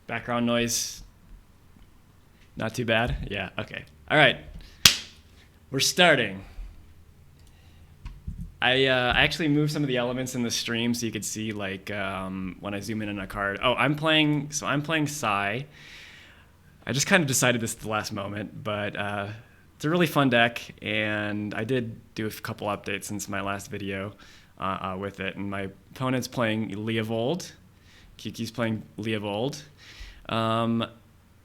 Background noise. Not too bad? Yeah, okay. All right. We're starting. I actually moved some of the elements in the stream so you could see like when I zoom in on a card. Oh, I'm playing Sai. I just kind of decided this at the last moment, but it's a really fun deck, and I did do a couple updates since my last video with it, and my opponent's playing Leovold. Kiki's playing Leovold.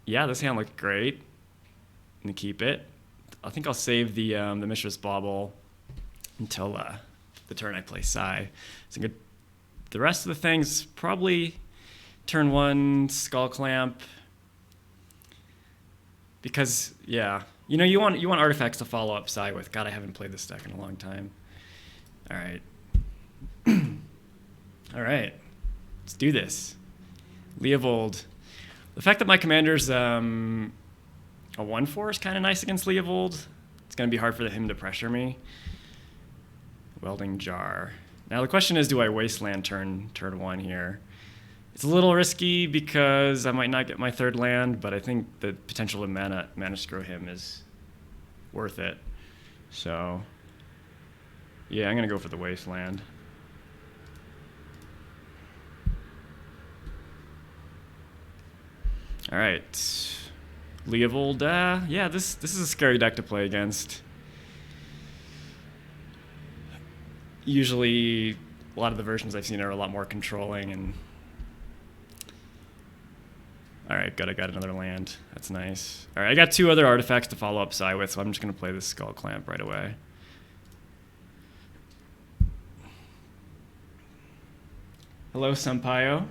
Yeah, this hand looked great. I'm gonna keep it. I think I'll save the Mishra's Bauble until the turn I play Sai. So the rest of the things probably turn 1 Skull Clamp, because yeah, you want artifacts to follow up Sai with. God, I haven't played this deck in a long time. All right, all right, let's do this. Leovold. The fact that my commander's a 1/4 is kind of nice against Leovold. It's going to be hard for him to pressure me. Welding Jar. Now the question is, do I wasteland turn 1 here? It's a little risky because I might not get my 3rd land, but I think the potential to mana screw him is worth it. So yeah, I'm going to go for the wasteland. All right, Leovold. Yeah, this is a scary deck to play against. Usually, a lot of the versions I've seen are a lot more controlling. And all right, good. I got another land. That's nice. All right, I got 2 other artifacts to follow up Sai with, so I'm just gonna play this Skull Clamp right away. Hello, Sampaio.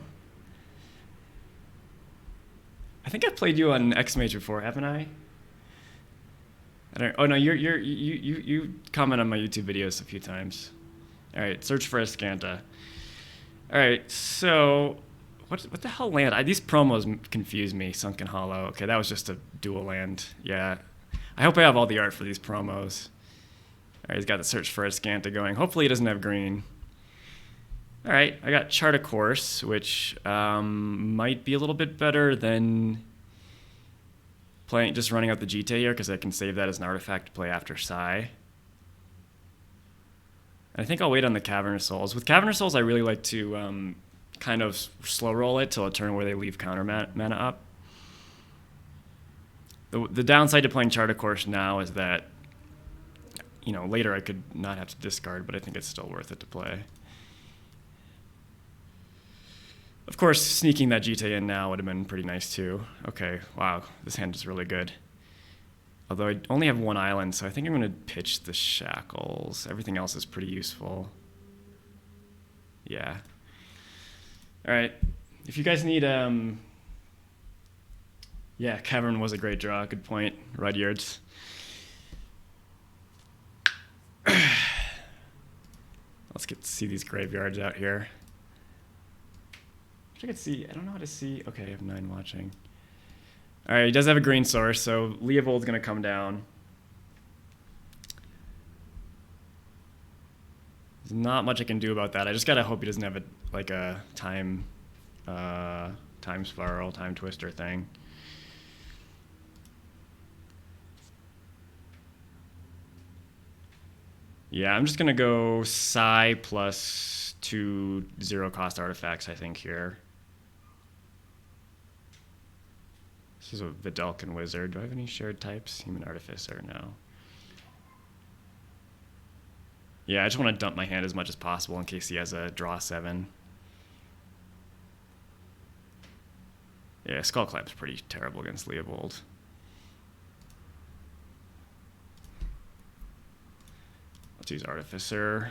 I think I've played you on X-Mage before, haven't I? Oh no, you comment on my YouTube videos a few times. All right, search for Escanta. All right, so what the hell land? These promos confuse me. Sunken Hollow. Okay, that was just a dual land. Yeah, I hope I have all the art for these promos. All right, he's got the search for Escanta going. Hopefully he doesn't have green. All right, I got Chart a Course, which might be a little bit better than just running out the Jite here, because I can save that as an artifact to play after Sai. I think I'll wait on the Cavernous Souls. With Cavernous Souls, I really like to kind of slow roll it till a turn where they leave counter mana up. The downside to playing Chart a Course now is that, later I could not have to discard, but I think it's still worth it to play. Of course, sneaking that Jite in now would have been pretty nice too. Okay, wow, this hand is really good. Although I only have 1 island, so I think I'm going to pitch the Shackles. Everything else is pretty useful. Yeah. All right. If you guys need, yeah, Cavern was a great draw. Good point, Rudyards. Let's get to see these graveyards out here. I could see. I don't know how to see. Okay, I have 9 watching. All right, he does have a green source, so Leovold's going to come down. There's not much I can do about that. I just got to hope he doesn't have a time spiral, time twister thing. Yeah, I'm just going to go Sai plus 2 0-cost artifacts, I think, here. This is a Vidalcan Wizard. Do I have any shared types? Human Artificer, no. Yeah, I just want to dump my hand as much as possible in case he has a draw 7. Yeah, Skull Clamp's pretty terrible against Leovold. Let's use Artificer.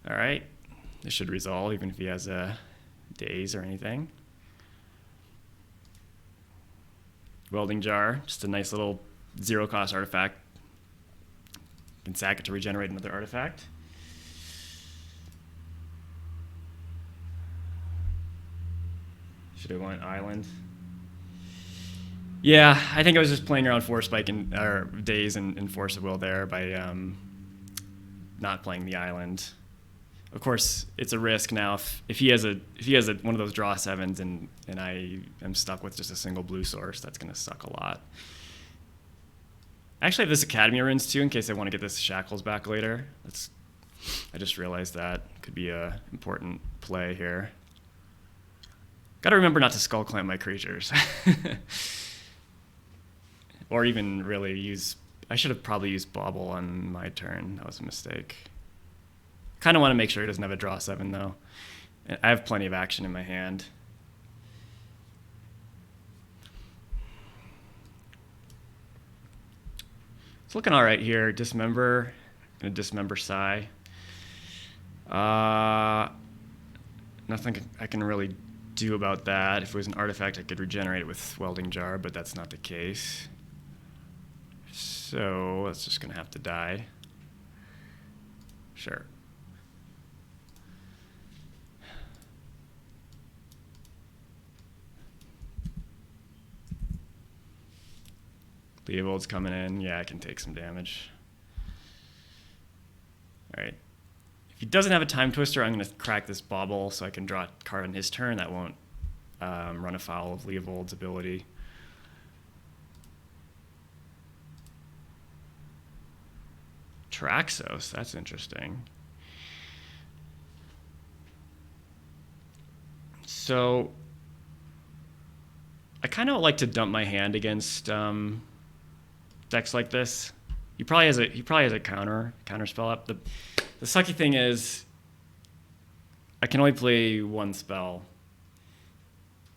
All right, this should resolve even if he has a Daze or anything. Welding Jar, just a nice little 0-cost artifact. You can sack it to regenerate another artifact. Should have went Island. Yeah, I think I was just playing around Force Spike or Daze and Force of Will there by not playing the Island. Of course, it's a risk now. If he has one of those draw 7s and I am stuck with just a single blue source, that's going to suck a lot. I actually have this Academy runes too in case I want to get this Shackles back later. I just realized that could be a important play here. Got to remember not to skull clamp my creatures. Or even really use... I should have probably used Bauble on my turn. That was a mistake. Kind of want to make sure he doesn't have a draw 7, though. I have plenty of action in my hand. It's looking all right here. Dismember. Gonna dismember Sai. Nothing I can really do about that. If it was an artifact, I could regenerate it with Welding Jar, but that's not the case. So it's just gonna have to die. Sure. Leovold's coming in. Yeah, I can take some damage. All right. If he doesn't have a Time Twister, I'm going to crack this Bauble so I can draw a card on his turn. That won't run afoul of Leovold's ability. Traxos, that's interesting. So I kind of like to dump my hand against decks like this. He probably has a counter spell up. The sucky thing is I can only play one spell.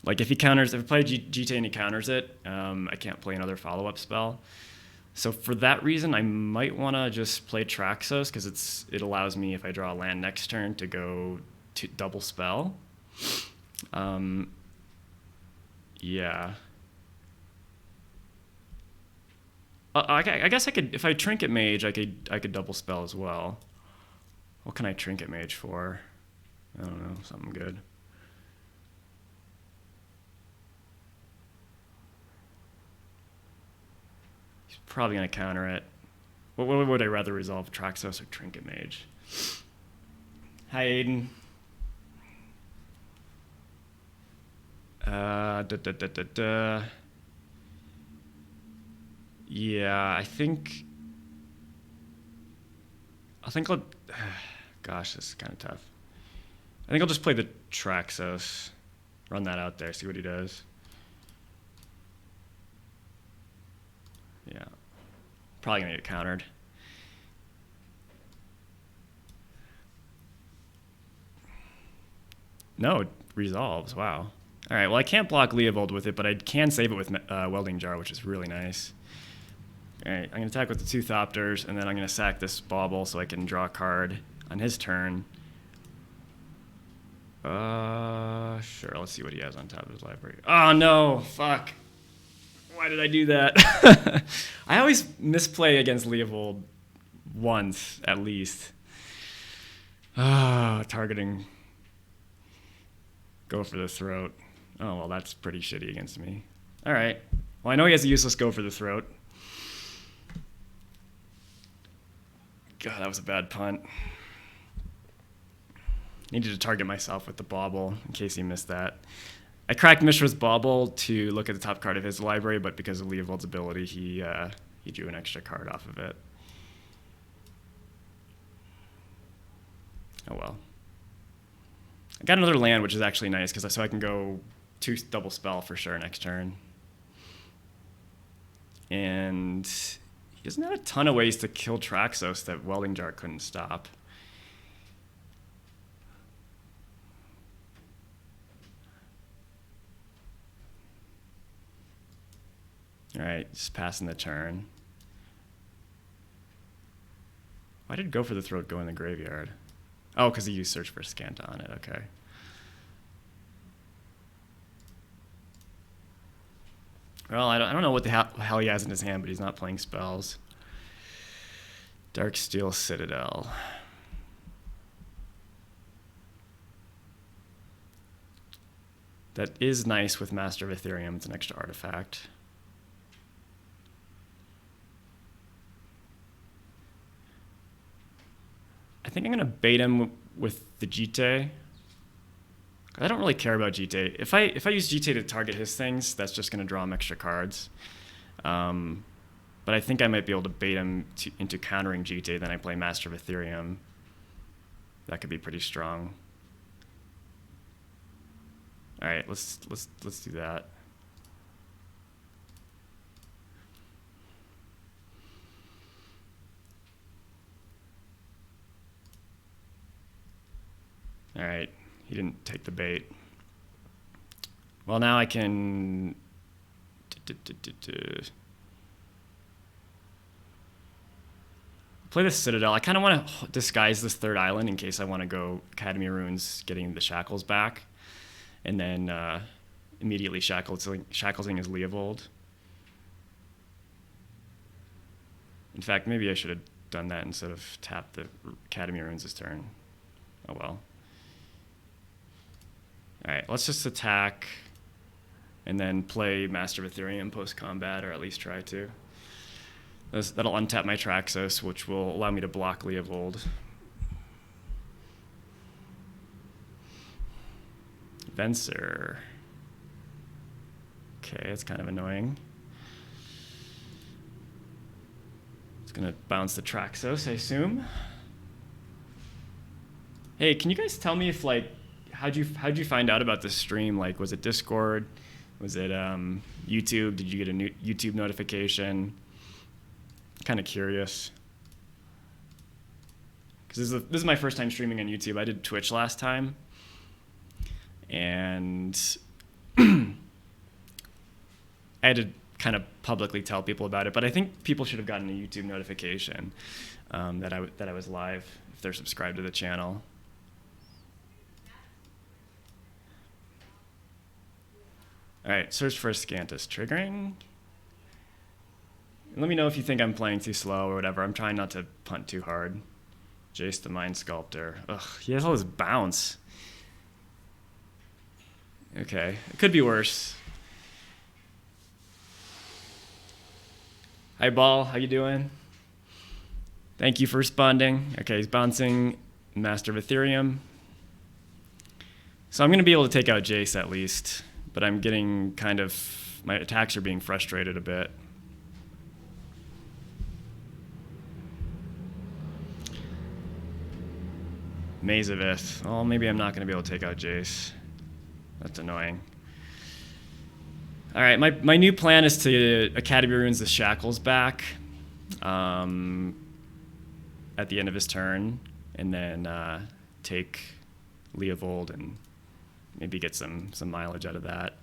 Like if I play GTA and he counters it, I can't play another follow-up spell. So for that reason, I might want to just play Traxos because it allows me, if I draw a land next turn, to go to double spell. Yeah. I guess I could, if I Trinket Mage, I could double spell as well. What can I Trinket Mage for? I don't know, something good. He's probably going to counter it. What would I rather resolve, Traxos or Trinket Mage? Hi, Aiden. Yeah, I think I'll... Gosh, this is kind of tough. I think I'll just play the Traxos. Run that out there, see what he does. Yeah. Probably going to get countered. No, it resolves. Wow. All right, well, I can't block Leovold with it, but I can save it with Welding Jar, which is really nice. All right, I'm going to attack with the 2 Thopters, and then I'm going to sack this Bauble so I can draw a card on his turn. Sure, let's see what he has on top of his library. Oh, no, fuck. Why did I do that? I always misplay against Leovold once, at least. Targeting. Go for the throat. Oh, well, that's pretty shitty against me. All right. Well, I know he has a useless go for the throat. God, that was a bad punt. Needed to target myself with the Bauble, in case he missed that. I cracked Mishra's Bauble to look at the top card of his library, but because of Leovold's ability, he drew an extra card off of it. Oh well. I got another land, which is actually nice, so I can go 2 double spell for sure next turn. And he doesn't have a ton of ways to kill Traxos that Welding Jar couldn't stop. All right, just passing the turn. Why did Go for the Throat go in the graveyard? Oh, because he used Search for Scant on it, okay. Well, I don't know what the hell he has in his hand, but he's not playing spells. Darksteel Citadel. That is nice with Master of Ethereum. It's an extra artifact. I think I'm going to bait him with the Jite. I don't really care about Jite. If I use Jite to target his things, that's just going to draw him extra cards. But I think I might be able to bait him into countering Jite. Then I play Master of Ethereum. That could be pretty strong. All right, let's do that. All right, he didn't take the bait. Well, now I can play the Citadel. I kind of want to disguise this third island in case I want to go Academy Runes, getting the Shackles back, and then immediately shackling his Leovold. In fact, maybe I should have done that instead of tap the Academy Runes this turn. Oh well. All right, let's just attack and then play Master of Ethereum post-combat, or at least try to. That'll untap my Traxos, which will allow me to block Leovold. Venser. Okay, it's kind of annoying. It's gonna bounce the Traxos, I assume. Hey, can you guys tell me if how'd you find out about this stream? Like, was it Discord? Was it YouTube? Did you get a new YouTube notification? Kind of curious. Because this is my first time streaming on YouTube. I did Twitch last time. And I had to kind of publicly tell people about it. But I think people should have gotten a YouTube notification that I was live if they're subscribed to the channel. All right, search for Scantus triggering. Let me know if you think I'm playing too slow or whatever. I'm trying not to punt too hard. Jace the Mind Sculptor. Ugh, he has all this bounce. Okay, it could be worse. Hi, Ball. How you doing? Thank you for responding. Okay, he's bouncing Master of Ethereum. So I'm going to be able to take out Jace at least. But I'm getting my attacks are being frustrated a bit. Maze of Ith. Oh, maybe I'm not going to be able to take out Jace. That's annoying. All right, my new plan is to Academy Runes the Shackles back at the end of his turn, and then take Leovold and maybe get some mileage out of that.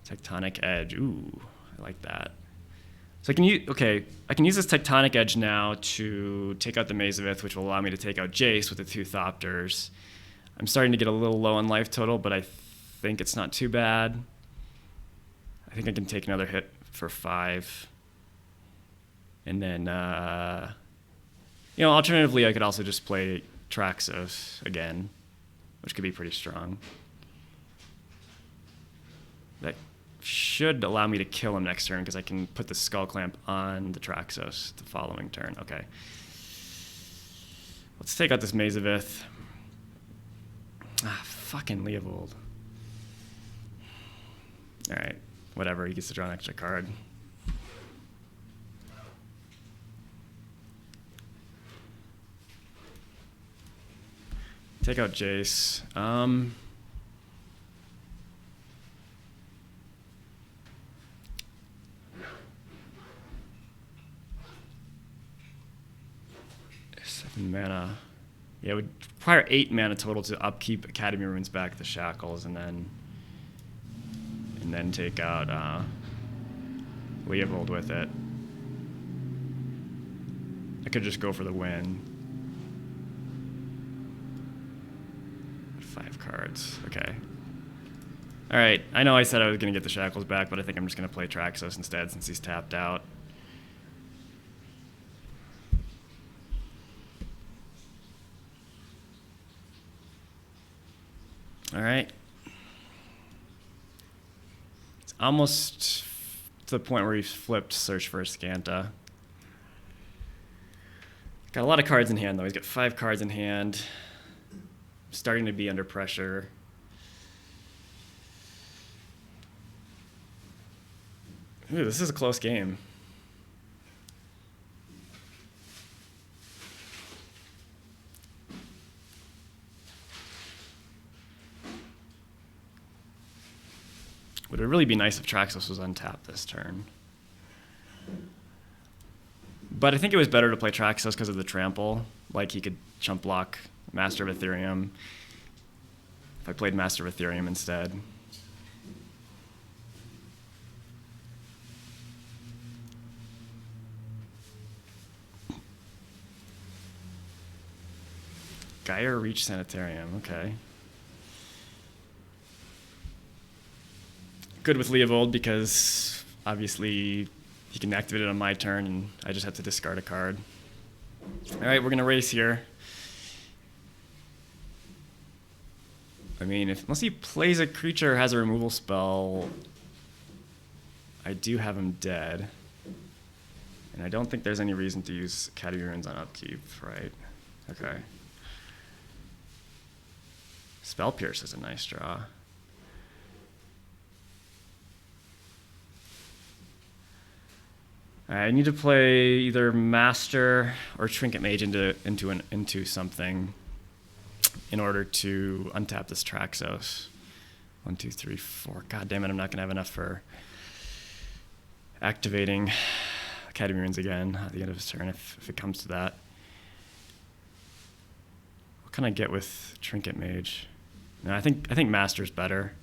Tectonic Edge. Ooh, I like that. So I can use this Tectonic Edge now to take out the Maze of Ith, which will allow me to take out Jace with the 2 Thopters. I'm starting to get a little low on life total, but I think it's not too bad. I think I can take another hit for 5. And then, alternatively, I could also just play Traxos again, which could be pretty strong. That should allow me to kill him next turn because I can put the Skull Clamp on the Traxos the following turn. Okay. Let's take out this Maze of Ith. Ah, fucking Leovold. All right, whatever. He gets to draw an extra card. Take out Jace. Mana. Yeah, it would require 8 mana total to upkeep Academy Runes back the Shackles, and then take out Leovold with it. I could just go for the win. 5 cards. Okay. All right. I know I said I was going to get the Shackles back, but I think I'm just going to play Traxos instead since he's tapped out. All right. It's almost to the point where he's flipped Search for a Scanta. Got a lot of cards in hand, though. He's got 5 cards in hand. Starting to be under pressure. Ooh, this is a close game. Would it really be nice if Traxos was untapped this turn? But I think it was better to play Traxos because of the trample. Like, he could chump block Master of Ethereum if I played Master of Ethereum instead. Gaia Reach Sanitarium, okay. Good with Leovold because obviously he can activate it on my turn and I just have to discard a card. All right, we're gonna race here. I mean, unless he plays a creature or has a removal spell, I do have him dead. And I don't think there's any reason to use Academy Runes on upkeep, right? Okay. Spell Pierce is a nice draw. I need to play either Master or Trinket Mage into something in order to untap this Traxos. 1, 2, 3, 4. God damn it! I'm not gonna have enough for activating Academy Runes again at the end of his turn if it comes to that. What can I get with Trinket Mage? No, I think Master's better.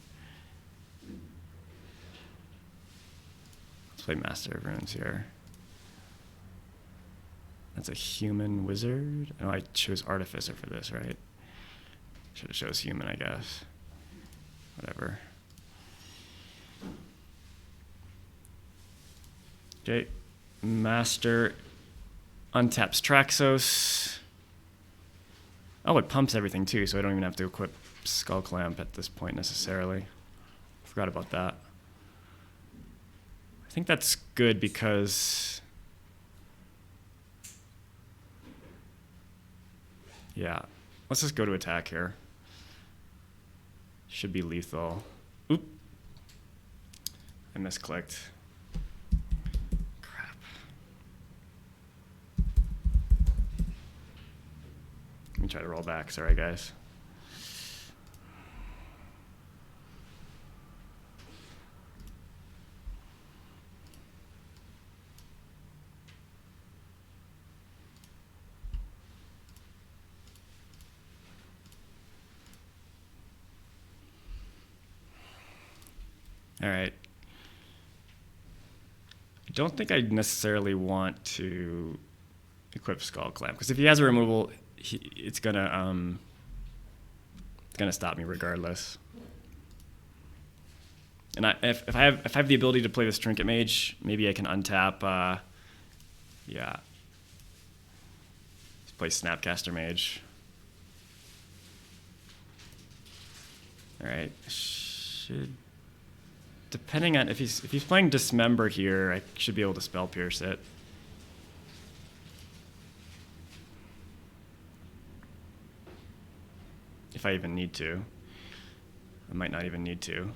Let's play Master of Runes here. That's a human wizard. Oh, I chose Artificer for this, right? Should have chose human, I guess. Whatever. Okay. Master untaps Traxos. Oh, it pumps everything too, so I don't even have to equip Skull Clamp at this point necessarily. Forgot about that. I think that's good because... yeah, let's just go to attack here. Should be lethal. Oop. I misclicked. Crap. Let me try to roll back. Sorry, guys. All right. I don't think I necessarily want to equip Skull Clamp because if he has a removal, it's gonna stop me regardless. And if I have the ability to play this Trinket Mage, maybe I can untap. Yeah. Let's play Snapcaster Mage. All right. Depending on if he's playing Dismember here, I should be able to Spell Pierce it. If I even need to. I might not even need to.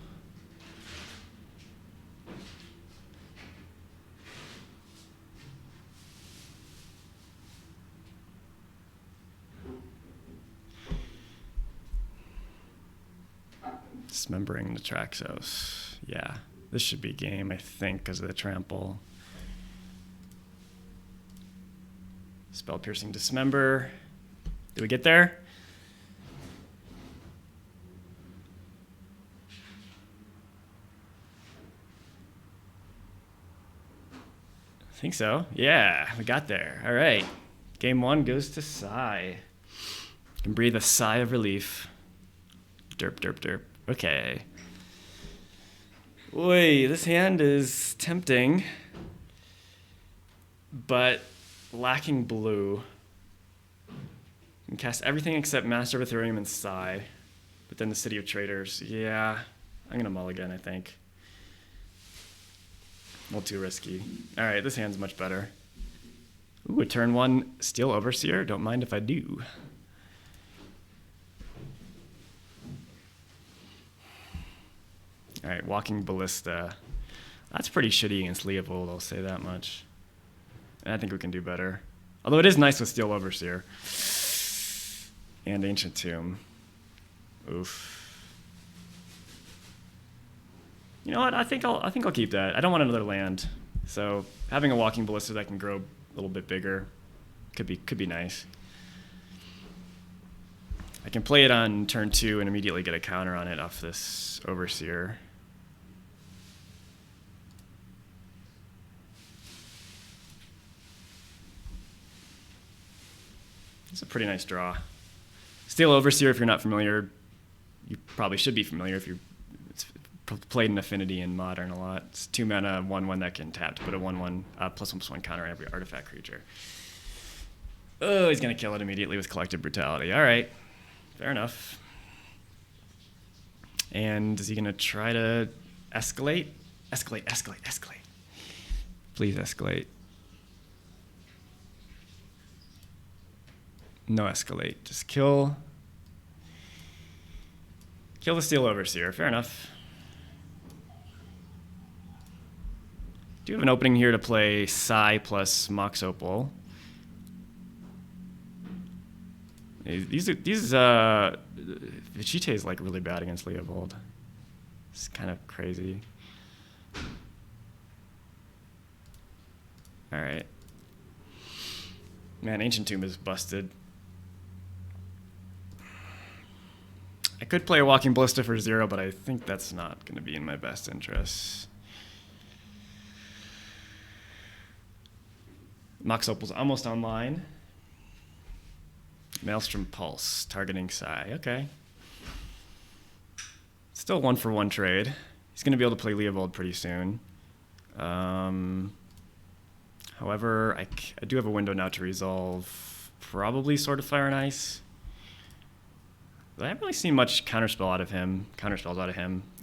Dismembering the Traxos. Yeah, this should be game, I think, because of the trample. Spell Piercing Dismember. Did we get there? I think so. Yeah, we got there. All right. Game 1 goes to Sigh. You can breathe a sigh of relief. Derp, derp, derp. Okay. Oi, this hand is tempting, but lacking blue. You can cast everything except Master of Ethereum and Sigh, but then the City of Traders. Yeah, I'm going to mulligan, I think. A little too risky. All right, this hand's much better. Ooh, a turn 1 Steel Overseer. Don't mind if I do. All right, Walking Ballista. That's pretty shitty against Leovold, I'll say that much. And I think we can do better. Although it is nice with Steel Overseer. And Ancient Tomb. Oof. You know what? I think I'll keep that. I don't want another land. So having a Walking Ballista that can grow a little bit bigger could be nice. I can play it on turn 2 and immediately get a counter on it off this Overseer. It's a pretty nice draw. Steel Overseer, if you're not familiar, you probably should be familiar if it's played in Affinity and Modern a lot. It's 2 mana, 1/1 that can tap to put a 1/1 +1/+1 counter on every artifact creature. Oh, he's going to kill it immediately with Collective Brutality. All right, fair enough. And is he going to try to escalate? Escalate. Please escalate. No escalate. Just kill the Steel Overseer. Fair enough. Do have an opening here to play Psy plus Mox Opal. Vegeta is like really bad against Leovold. It's kind of crazy. All right. Man, Ancient Tomb is busted. I could play a Walking Ballista for 0, but I think that's not going to be in my best interest. Mox Opal's almost online. Maelstrom Pulse, targeting Psy. Okay. Still 1-for-1 trade. He's going to be able to play Leovold pretty soon. However, I do have a window now to resolve probably Sword of Fire and Ice. I haven't really seen much counterspells out of him.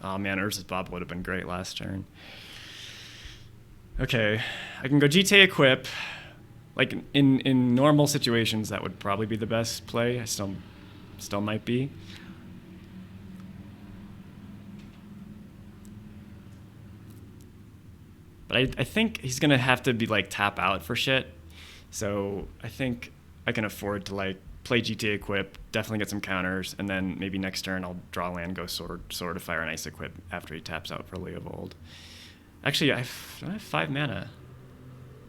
Oh man, Urza's Bob would have been great last turn. Okay, I can go GTA Equip. Like in normal situations, that would probably be the best play. I still might be. But I think he's gonna have to be like tap out for shit. So I think I can afford to like play GTA Equip, definitely get some counters, and then maybe next turn I'll draw land, go Sword of Fire and Ice Equip after he taps out for Leovold. Actually, I have 5 mana.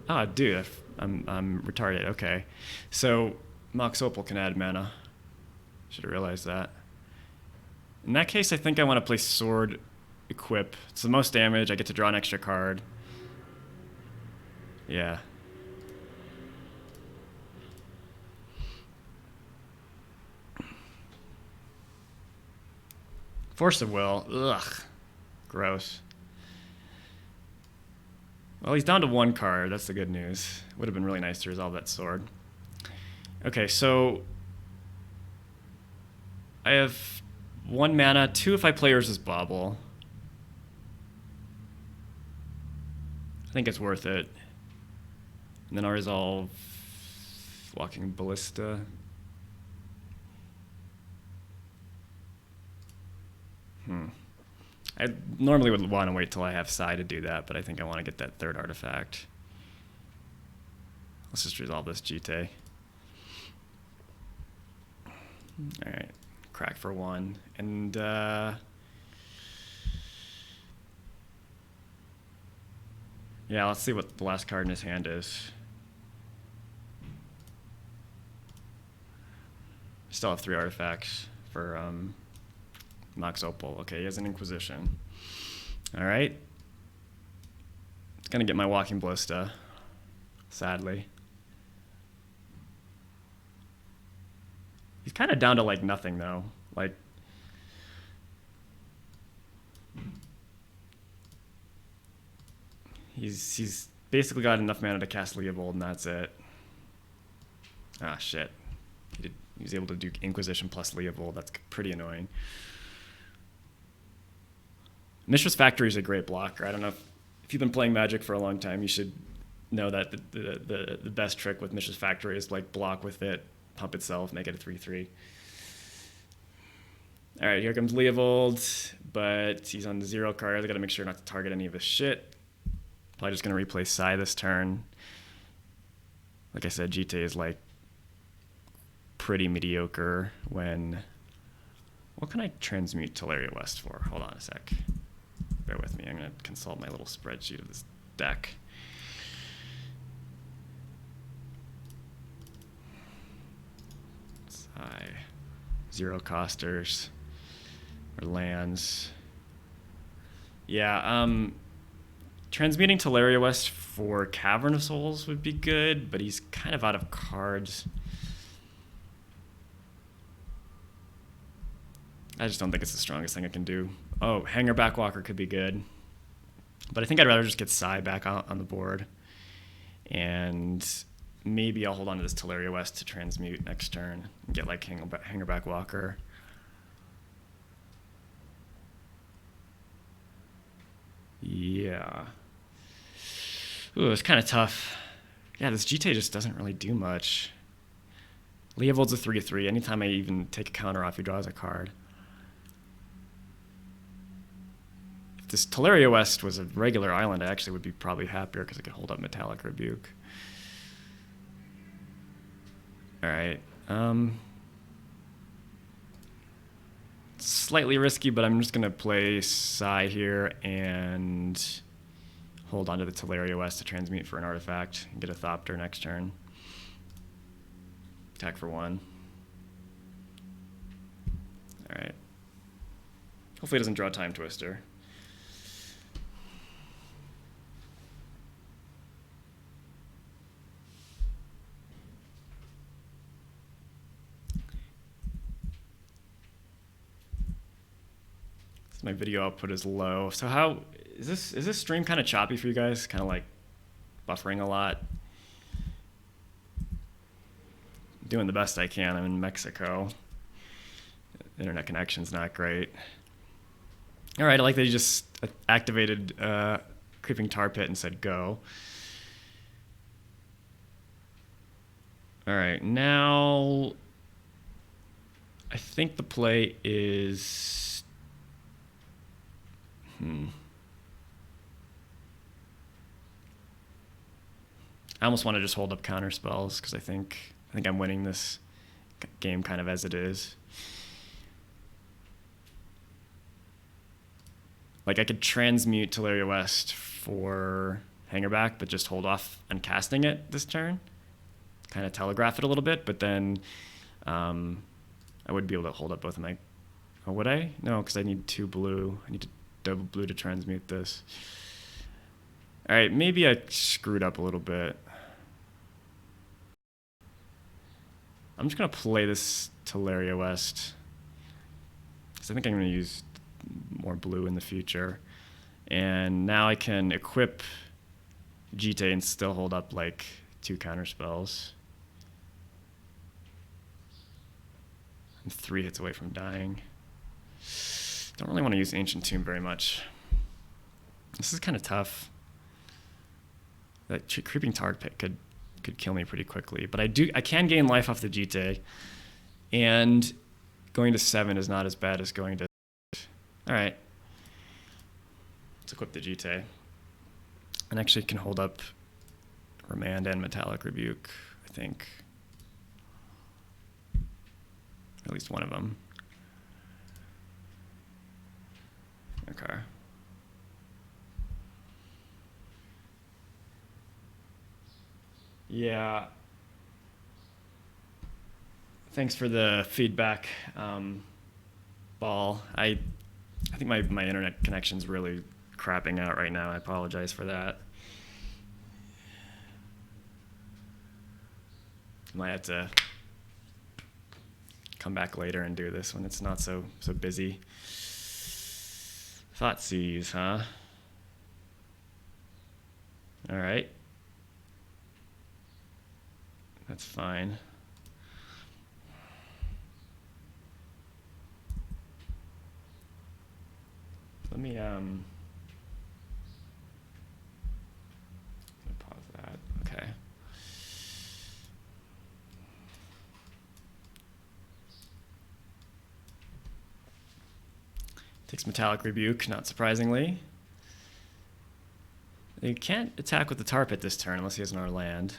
Oh, dude, I'm retarded. Okay, so Mox Opal can add mana. Should have realized that. In that case, I think I want to play Sword Equip. It's the most damage. I get to draw an extra card. Yeah. Force of Will. Ugh. Gross. Well, he's down to 1 card. That's the good news. Would have been really nice to resolve that sword. Okay, so I have 1 mana, 2 if I play Urza's Bauble. I think it's worth it. And then I'll resolve Walking Ballista. I normally would want to wait till I have Psy to do that, but I think I want to get that 3rd artifact. Let's just resolve this GT. Alright, crack for 1. And yeah, let's see what the last card in his hand is. Still have 3 artifacts for Mox Opal. Okay, he has an Inquisition. All right. It's going to get my Walking Ballista, sadly. He's kind of down to, like, nothing, though. Like, he's basically got enough mana to cast Leovold, and that's it. Ah, shit. He was able to do Inquisition plus Leovold. That's pretty annoying. Mishra's Factory is a great blocker. I don't know if you've been playing Magic for a long time, you should know that the best trick with Mishra's Factory is like block with it, pump itself, make it a 3/3. All right, here comes Leovold, but he's on the 0 card. I gotta make sure not to target any of his shit. Probably just gonna replay Psy this turn. Like I said, GT is like pretty mediocre when... What can I transmute Teleria West for? Hold on a sec. Bear with me. I'm gonna consult my little spreadsheet of this deck. Psy. 0 costers. Or lands. Yeah, transmuting Teleria West for Cavern of Souls would be good, but he's kind of out of cards. I just don't think it's the strongest thing I can do. Oh, Hanger Backwalker could be good. But I think I'd rather just get Psy back on the board. And maybe I'll hold on to this Teleria West to transmute next turn and get like Hanger Backwalker. Yeah. Ooh, it's kind of tough. Yeah, this GT just doesn't really do much. Leovold's a 3/3. Anytime I even take a counter off, he draws a card. If this Teleria West was a regular island, I actually would be probably happier because I could hold up Metallic Rebuke. All right. Slightly risky, but I'm just going to play Psy here and hold on to the Teleria West to transmute for an artifact and get a Thopter next turn. Attack for 1. All right. Hopefully it doesn't draw Time Twister. My video output is low. So how is this stream kind of choppy for you guys? Kind of like buffering a lot. Doing the best I can. I'm in Mexico. Internet connection's not great. All right, I like that you just activated Creeping Tar Pit and said go. All right, now I think the play is... I almost want to just hold up counter spells because I think I'm winning this game kind of as it is. Like I could transmute Teleria West for Hangerback, but just hold off on casting it this turn. Kind of telegraph it a little bit, but then I would be able to hold up both of my... Oh, would I? No, because I need 2 blue. I need to double blue to transmute this. All right, maybe I screwed up a little bit. I'm just going to play this Teleria West because I think I'm going to use more blue in the future. And now I can equip GT and still hold up like 2 counter spells. I'm 3 hits away from dying. Don't really want to use Ancient Tomb very much. This is kind of tough. That Creeping Tar Pit could kill me pretty quickly, but I can gain life off the GT, and going to 7 is not as bad as going to... All right. Let's equip the GT. And actually can hold up Remand and Metallic Rebuke, I think. At least one of them. Okay. Yeah. Thanks for the feedback, Ball. I think my internet connection's really crapping out right now. I apologize for that. Might have to come back later and do this when it's not so busy. Thoughtseize, huh? All right. That's fine. Let me pause that. Takes Metallic Rebuke, not surprisingly. He can't attack with the Tar Pit this turn unless he has another land.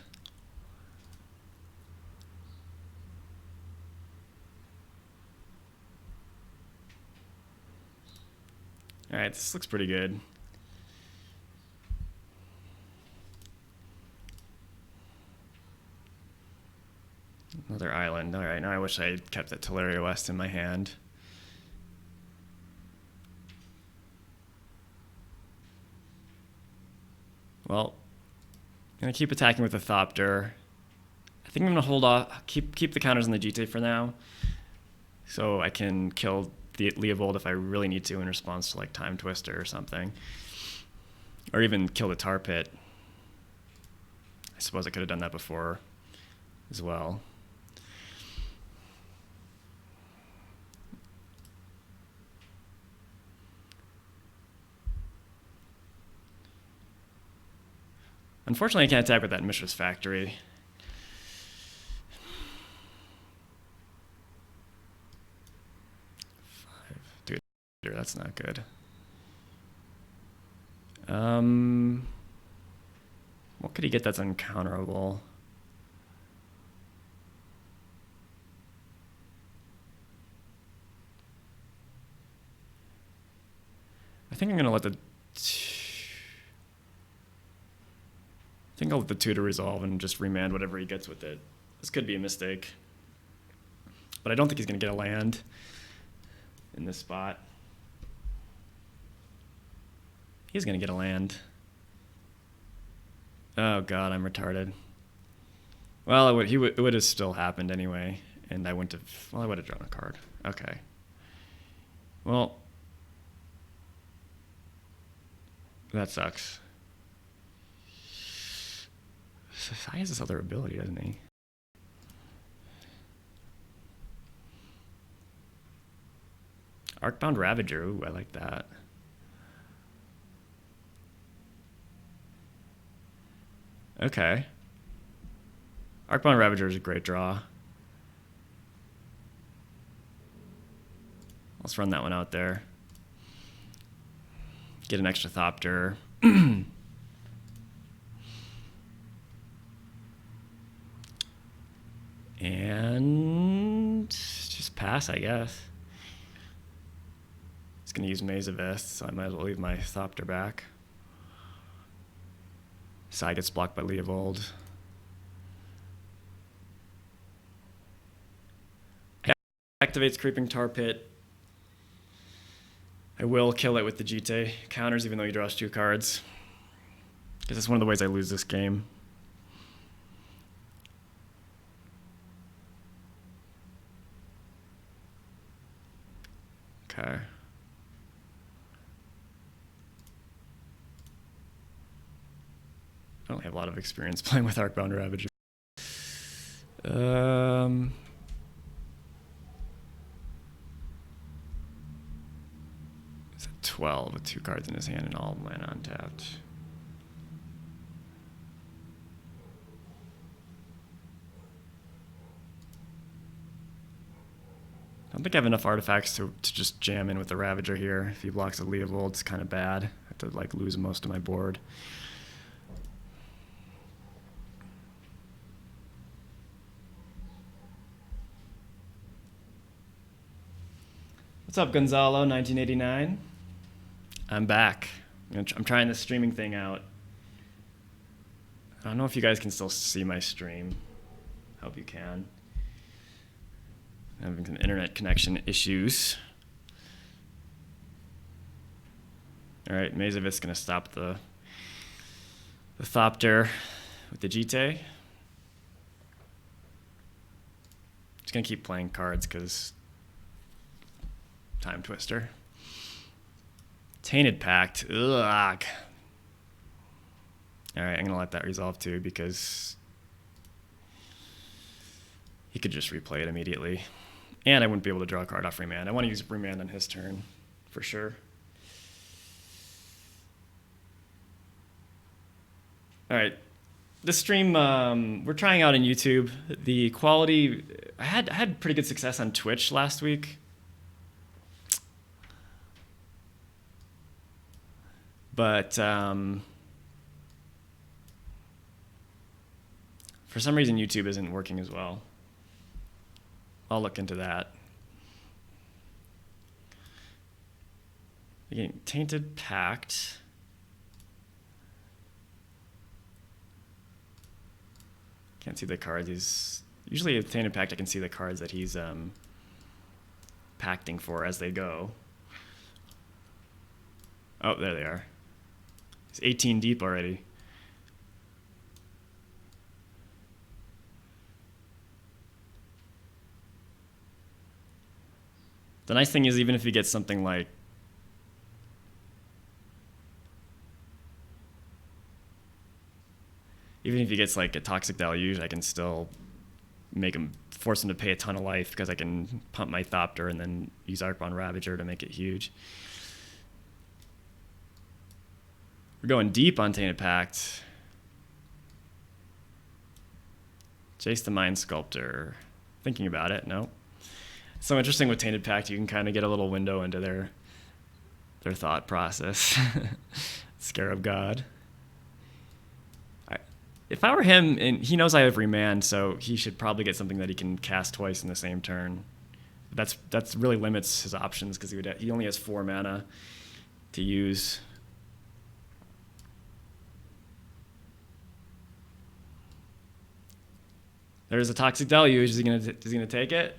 Alright, this looks pretty good. Another island. Alright, now I wish I had kept that Teleria West in my hand. Well, I'm going to keep attacking with the Thopter. I think I'm going to hold off, keep the counters on the GT for now, so I can kill the Leovold if I really need to in response to like Time Twister or something. Or even kill the Tar Pit. I suppose I could have done that before as well. Unfortunately, I can't attack with that Mishra's Factory. Dude, that's not good. What could he get that's uncounterable? I think I'm gonna let the I think I'll let the tutor resolve and just remand whatever he gets with it. This could be a mistake. But I don't think he's going to get a land in this spot. He's going to get a land. Oh god, I'm retarded. Well, it would have still happened anyway, and I wouldn't have. Well, I would have drawn a card. Okay. Well, that sucks. He has this other ability, doesn't he? Arcbound Ravager. Ooh, I like that. Okay. Arcbound Ravager is a great draw. Let's run that one out there. Get an extra Thopter. And just pass, I guess. It's going to use Maze of Ith, so I might as well leave my Thopter back. Sai gets blocked by Leovold. Activates Creeping Tar Pit. I will kill it with the Jite counters, even though he draws 2 cards. Because that's one of the ways I lose this game. Okay. I don't have a lot of experience playing with Arcbound Ravager. It's a 12 with 2 cards in his hand and all mana untapped. I don't think I have enough artifacts to just jam in with the Ravager here. If he blocks a Leovold, it's kind of bad. I have to like lose most of my board. What's up, Gonzalo, 1989? I'm back. I'm trying this streaming thing out. I don't know if you guys can still see my stream. Hope you can. Having some internet connection issues. All right, Maze of Ith's going to stop the Thopter with the Jite. Just going to keep playing cards because Time Twister. Tainted Pact. Ugh. All right, I'm going to let that resolve too because he could just replay it immediately. And I wouldn't be able to draw a card off remand. I want to use remand on his turn, for sure. All right. This stream, we're trying out on YouTube. The quality, I had pretty good success on Twitch last week. But for some reason, YouTube isn't working as well. I'll look into that. Again, Tainted Pact. Can't see the cards. He's usually a Tainted Pact. I can see the cards that he's pacting for as they go. Oh, there they are. He's 18 deep already. The nice thing is, even if he gets something like even if he gets like a Toxic Deluge, I can still make him, force him to pay a ton of life because I can pump my Thopter and then use Archon Ravager to make it huge. We're going deep on Tainted Pact. Jace the Mind Sculptor. Thinking about it, no. It's so interesting with Tainted Pact, you can kind of get a little window into their thought process. Scarab God. If I were him, and he knows I have Remand, so he should probably get something that he can cast twice in the same turn. That's really limits his options because he only has 4 mana to use. There's a Toxic Deluge. Is he gonna take it?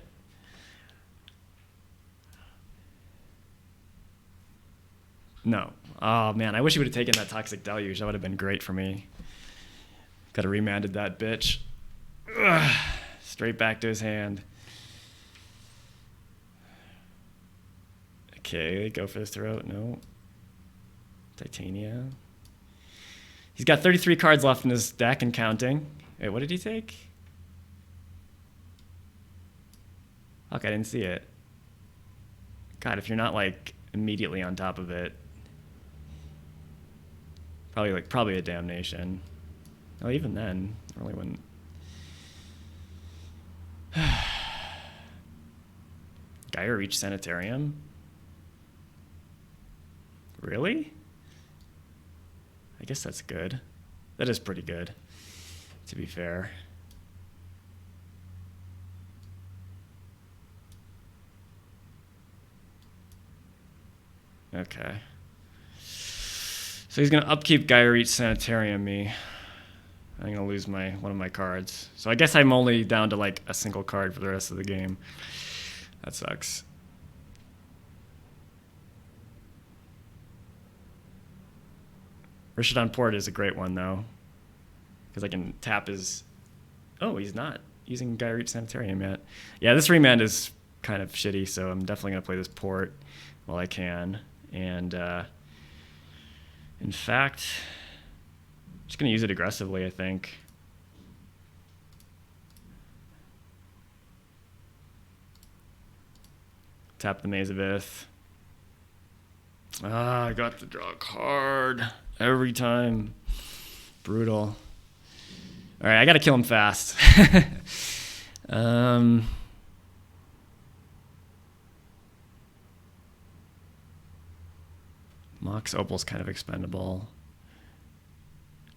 No. Oh man, I wish he would have taken that Toxic Deluge. That would have been great for me. Could have remanded that bitch. Ugh. Straight back to his hand. Okay, go for the throat. No. Titania. He's got 33 cards left in his deck and counting. Wait, what did he take? Fuck, I didn't see it. God, if you're not like immediately on top of it. Probably a damnation. Oh, even then, I really wouldn't. Gaia Reach Sanitarium? Really? I guess that's good. That is pretty good, to be fair. Okay. So he's going to upkeep Gaia Reach Sanitarium me. I'm going to lose one of my cards. So I guess I'm only down to like a single card for the rest of the game. That sucks. Rishadon Port is a great one, though. Because I can tap his... Oh, he's not using Gaia Reach Sanitarium yet. Yeah, this remand is kind of shitty, so I'm definitely going to play this Port while I can. And in fact... just going to use it aggressively, I think. Tap the Maze of Ith. Ah, I got to draw a card every time. Brutal. All right, I got to kill him fast. Mox Opal's kind of expendable.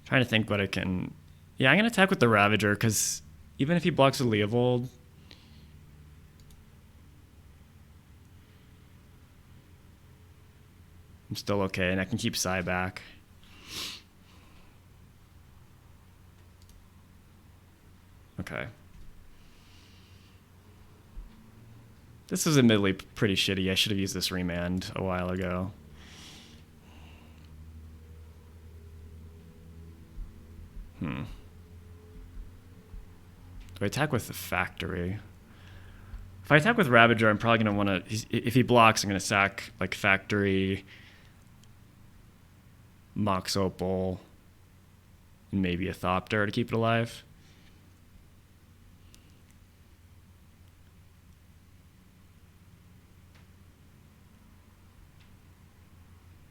Trying to think what I can... Yeah, I'm going to attack with the Ravager, because even if he blocks with Leovold... I'm still okay, and I can keep Psy back. Okay. This was admittedly pretty shitty. I should have used this remand a while ago. Do I attack with the Factory? If I attack with Ravager, I'm probably going to want to... If he blocks, I'm going to sack like Factory, Mox Opal, and maybe a Thopter to keep it alive.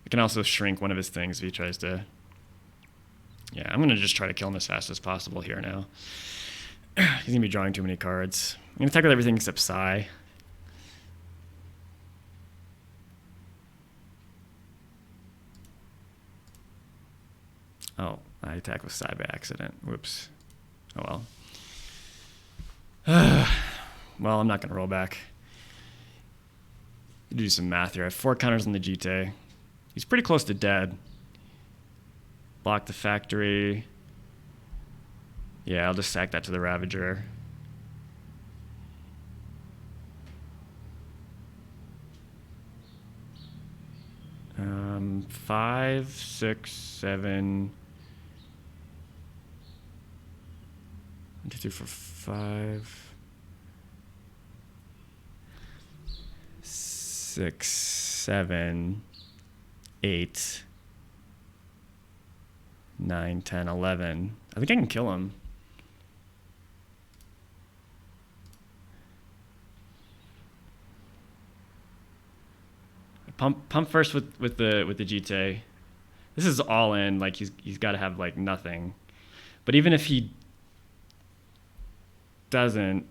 I can also shrink one of his things if he tries to... Yeah, I'm going to just try to kill him as fast as possible here now. He's going to be drawing too many cards. I'm going to attack with everything except Psy. I attack with Psy by accident. Whoops. Oh well. Well, I'm not going to roll back. Do some math here. I have 4 counters on the Jite. He's pretty close to dead. Block the factory. Yeah, I'll just sack that to the Ravager. Um, 5, 6, 7. 1, 2, 3, 4, 5. 6, 7, 8, 9, 10, 11. I think I can kill him. Pump first with the Jite. This is all in. Like he's got to have like nothing. But even if he doesn't,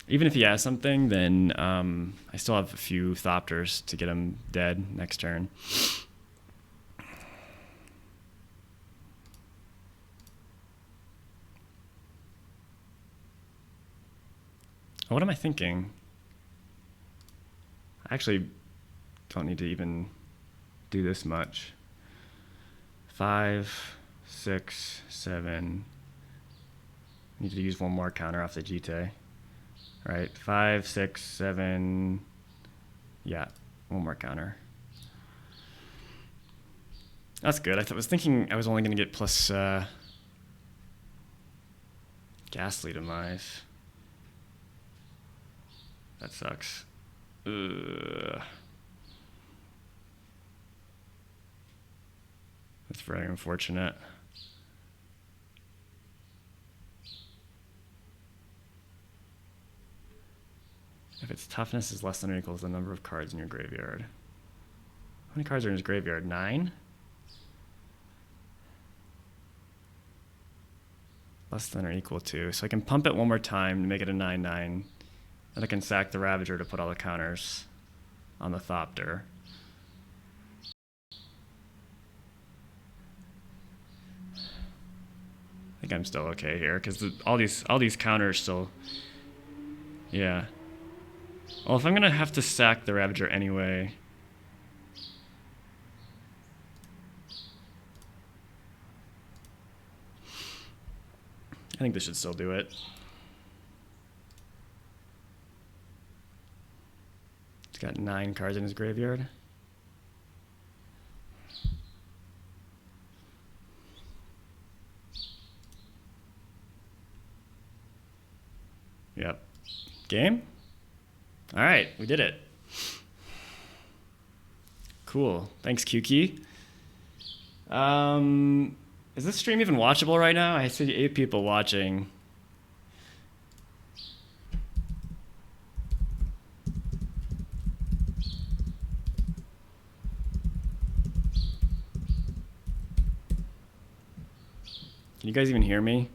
even if he has something, then I still have a few Thopters to get him dead next turn. What am I thinking? I actually don't need to even do this much. 5, 6, 7. I need to use one more counter off the Jite. Right, 5, 6, 7. Yeah, one more counter. That's good. I was thinking I was only going to get plus Ghastly Demise. That sucks. That's very unfortunate. If its toughness is less than or equal to the number of cards in your graveyard. How many cards are in his graveyard? 9? Less than or equal to. So I can pump it one more time to make it a 9/9. And I can sack the Ravager to put all the counters on the Thopter. I think I'm still okay here because all these counters still. Yeah. Well, if I'm gonna have to sack the Ravager anyway. I think this should still do it. Got 9 cards in his graveyard. Yep. Game? All right, we did it. Cool. Thanks, QKey. Is this stream even watchable right now? I see 8 people watching. Can you guys even hear me?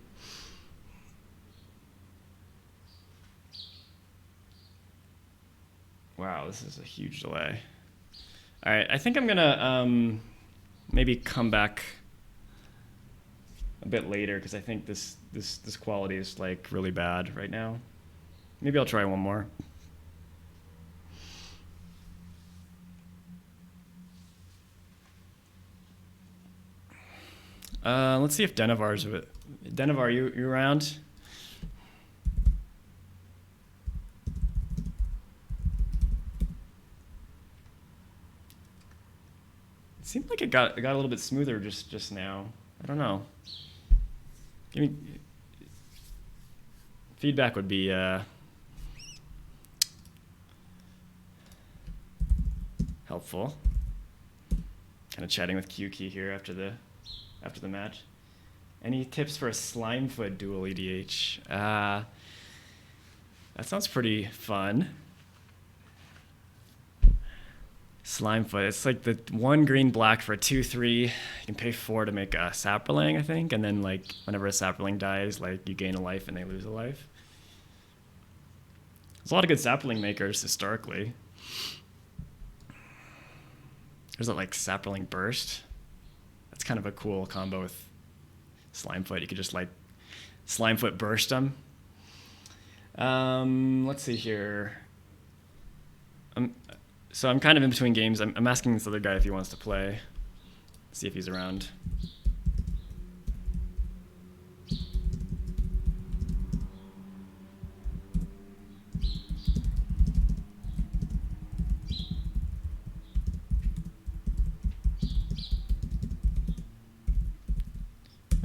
Wow, this is a huge delay. All right, I think I'm gonna maybe come back a bit later because I think this quality is like really bad right now. Maybe I'll try one more. Let's see if Denovar's of it. Denovar, you around? It seemed like it got a little bit smoother just now. I don't know. Give me feedback would be helpful. Kind of chatting with QKey here after the match. Any tips for a Slimefoot dual EDH? That sounds pretty fun. Slimefoot. It's like the 1 green black for a 2/3. You can pay 4 to make a Saproling, I think, and then like whenever a Saproling dies, like you gain a life and they lose a life. There's a lot of good Saproling makers historically. There's that like Saproling Burst. kind of a cool combo with Slimefoot. You could just like Slimefoot burst them. Let's see here. So I'm kind of in between games. I'm asking this other guy if he wants to play. See if he's around.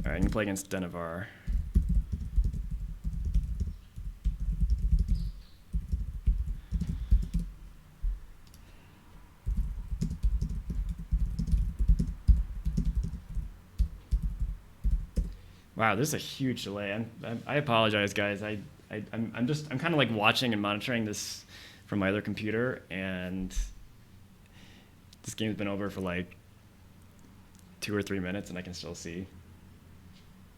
All right, I'm gonna play against Denevar. Wow, this is a huge delay. I apologize, guys. I'm kind of like watching and monitoring this from my other computer, and this game's been over for like 2 or 3 minutes, and I can still see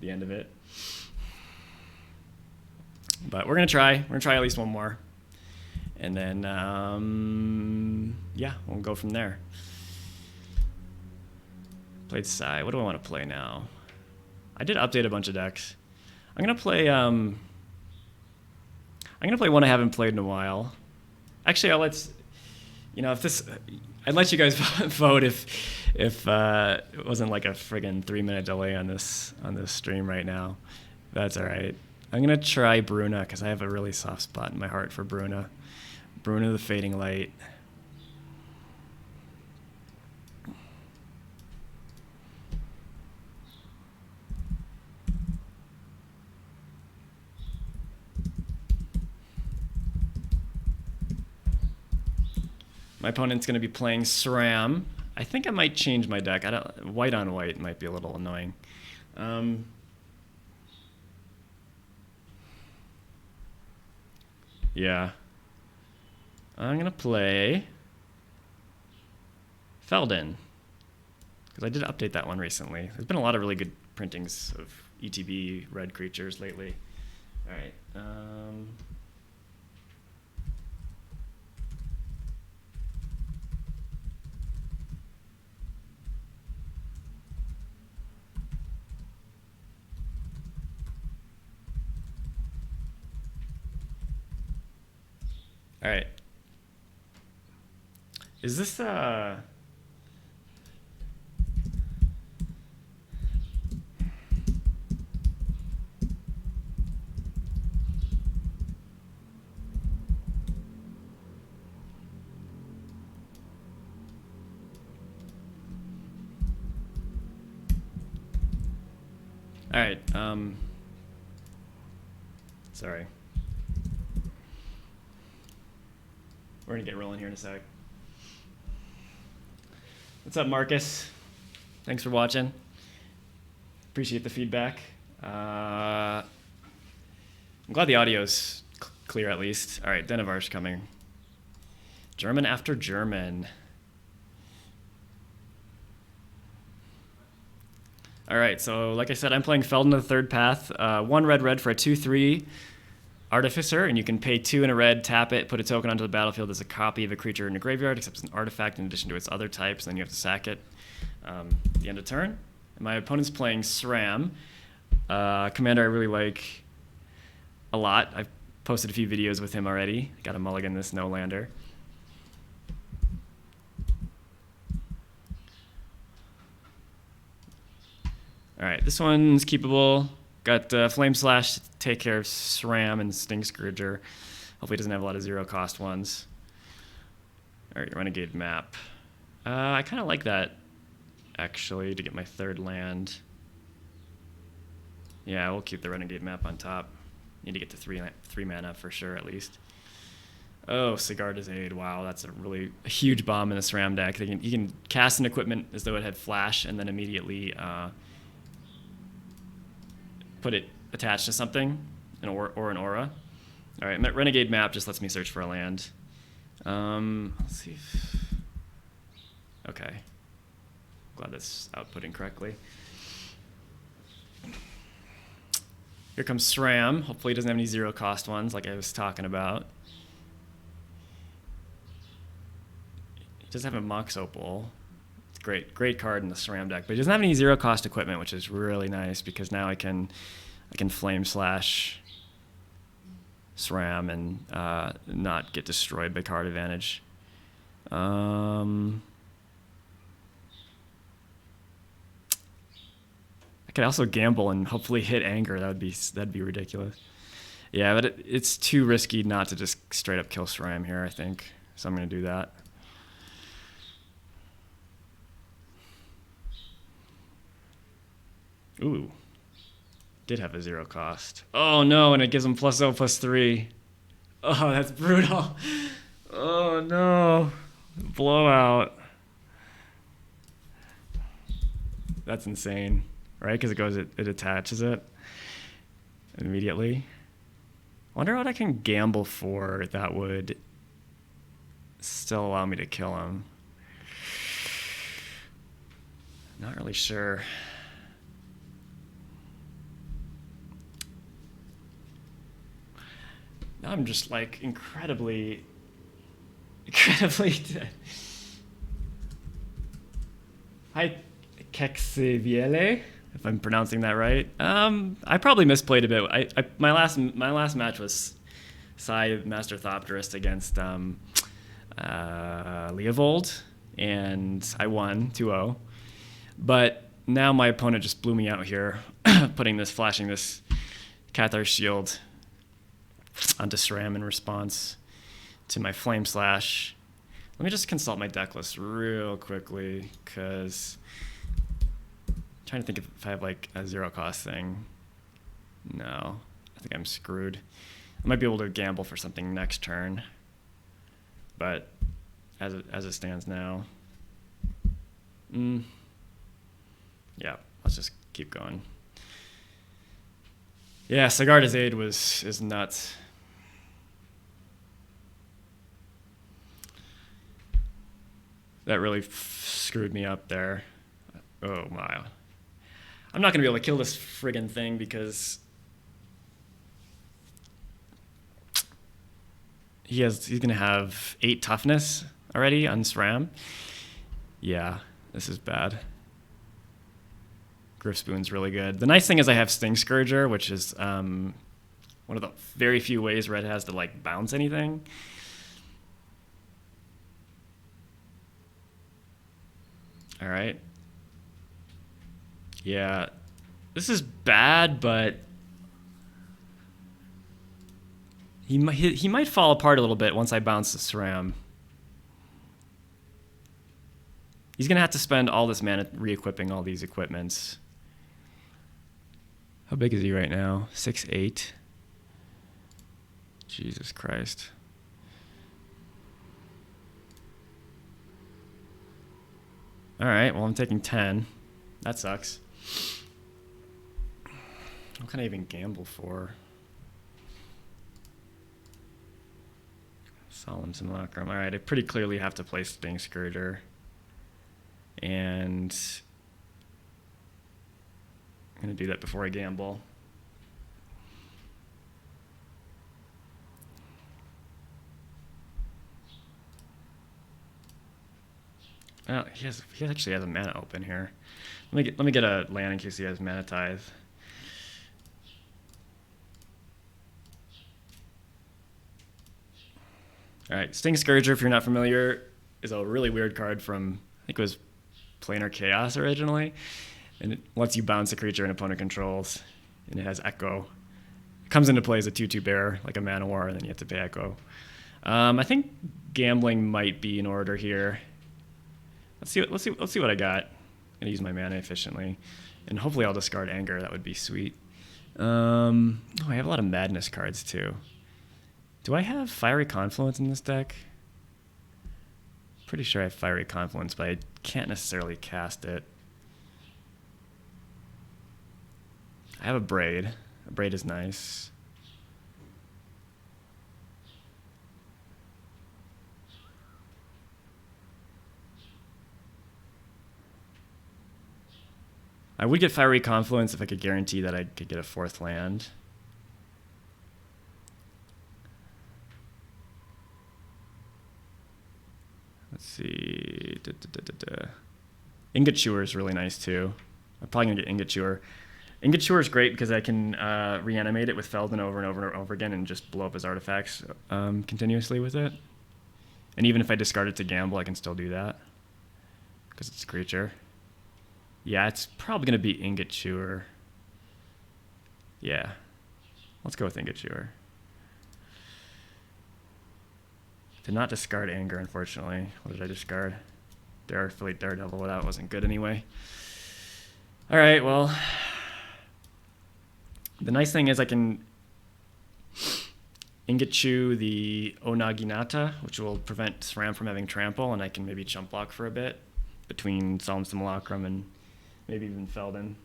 the end of it. But we're gonna try. We're gonna try at least one more, and then yeah, we'll go from there. Played Sai. What do I want to play now? I did update a bunch of decks. I'm gonna play one I haven't played in a while. Actually, I'd let you guys vote if it wasn't like a friggin' 3-minute delay on this stream right now. That's all right. I'm gonna try Bruna because I have a really soft spot in my heart for Bruna. Bruna the Fading Light. My opponent's going to be playing Sram. I think I might change my deck. White on white might be a little annoying. Yeah. I'm going to play Feldon, because I did update that one recently. There's been a lot of really good printings of ETB red creatures lately. All right. All right. Is this All right. Sorry. We're going to get rolling here in a sec. What's up, Marcus? Thanks for watching. Appreciate the feedback. I'm glad the audio's clear at least. All right, Denevar's coming. German after German. All right, so like I said, I'm playing Feldon the Third Path. 1 red for a 2/3 Artificer, and you can pay 2 in a red, tap it, put a token onto the battlefield as a copy of a creature in the graveyard, except it's an artifact in addition to its other types, and then you have to sack it at the end of turn. And my opponent's playing Sram, commander I really like a lot. I've posted a few videos with him already. Got a mulligan this no-lander. All right, this one's keepable. Got Flame Slash to take care of Sram and Sting Scourger. Hopefully it doesn't have a lot of 0-cost ones. All right, Renegade Map. I kind of like that, actually, to get my 3rd land. Yeah, we'll keep the Renegade Map on top. Need to get to 3 mana for sure, at least. Oh, Cigar Aid. Wow, that's a really huge bomb in the Sram deck. You can cast an equipment as though it had Flash and then immediately put it attached to something, or an aura. All right, Renegade Map just lets me search for a land. Let's see if... Okay. Glad that's outputting correctly. Here comes Sram. Hopefully it doesn't have any 0-cost ones like I was talking about. It does have a Mox Opal. great card in the Sram deck. But he doesn't have any 0-cost equipment, which is really nice because now I can Flame Slash Sram and not get destroyed by card advantage. I could also gamble and hopefully hit Anger. That'd be ridiculous. Yeah, but it's too risky not to just straight up kill Sram here, I think. So I'm gonna do that. Ooh. Did have a 0-cost. Oh no, and it gives him +0/+3. Oh, that's brutal. Oh no. Blowout. That's insane, right? Because it attaches it immediately. I wonder what I can gamble for that would still allow me to kill him. Not really sure. Now I'm just like incredibly dead. Hi, Kexiviele, if I'm pronouncing that right. I probably misplayed a bit. My last match was Psy Master Thopterist against Leovold, and I won 2-0. But now my opponent just blew me out here, flashing this Cathar Shield onto Sram in response to my Flame Slash. Let me just consult my deck list real quickly, because I'm trying to think if I have like a 0-cost thing. No, I think I'm screwed. I might be able to gamble for something next turn, but as it stands now, yeah, let's just keep going. Yeah, Sigarda's Aid is nuts. That really screwed me up there. Oh my. I'm not gonna be able to kill this friggin' thing because he's gonna have 8 toughness already on Sram. Yeah, this is bad. Griffspoon's really good. The nice thing is I have Sting Scourger, which is one of the very few ways Red has to like bounce anything. All right. Yeah, this is bad, but he might fall apart a little bit once I bounce the Sram. He's gonna have to spend all this mana re-equipping all these equipments. How big is he right now? 6'8". Jesus Christ. All right, well, I'm taking 10. That sucks. What can I even gamble for? Solemn Simulacrum. All right, I pretty clearly have to play Sting Scourger. And I'm going to do that before I gamble. Oh, he actually has a mana open here. Let me get a land in case he has Mana Tithe. All right, Sting Scourger, if you're not familiar, is a really weird card from, I think it was Planar Chaos originally, and it lets you bounce a creature an opponent controls, and it has Echo. It comes into play as a 2/2 bear, like a Mana War, and then you have to pay Echo. I think gambling might be in order here. Let's see what I got. I'm gonna use my mana efficiently, and hopefully I'll discard Anger. That would be sweet. Oh, I have a lot of Madness cards too. Do I have Fiery Confluence in this deck? Pretty sure I have Fiery Confluence, but I can't necessarily cast it. I have a Braid. A Braid is nice. I would get Fiery Confluence if I could guarantee that I could get a 4th land. Let's see. Ingot Chewer is really nice too. I'm probably gonna get Ingot Chewer. Ingot Chewer is great because I can reanimate it with Feldon over and over and over again and just blow up his artifacts continuously with it. And even if I discard it to gamble, I can still do that because it's a creature. Yeah, it's probably gonna be Ingot Chewer. Yeah, let's go with Ingot Chewer. Did not discard Anger, unfortunately. What did I discard? Daredevil. Well, that wasn't good anyway. All right, well, the nice thing is I can Ingot Chew the Onaginata, which will prevent Sram from having trample, and I can maybe chump block for a bit between Solemn Simulacrum and maybe even Feldon.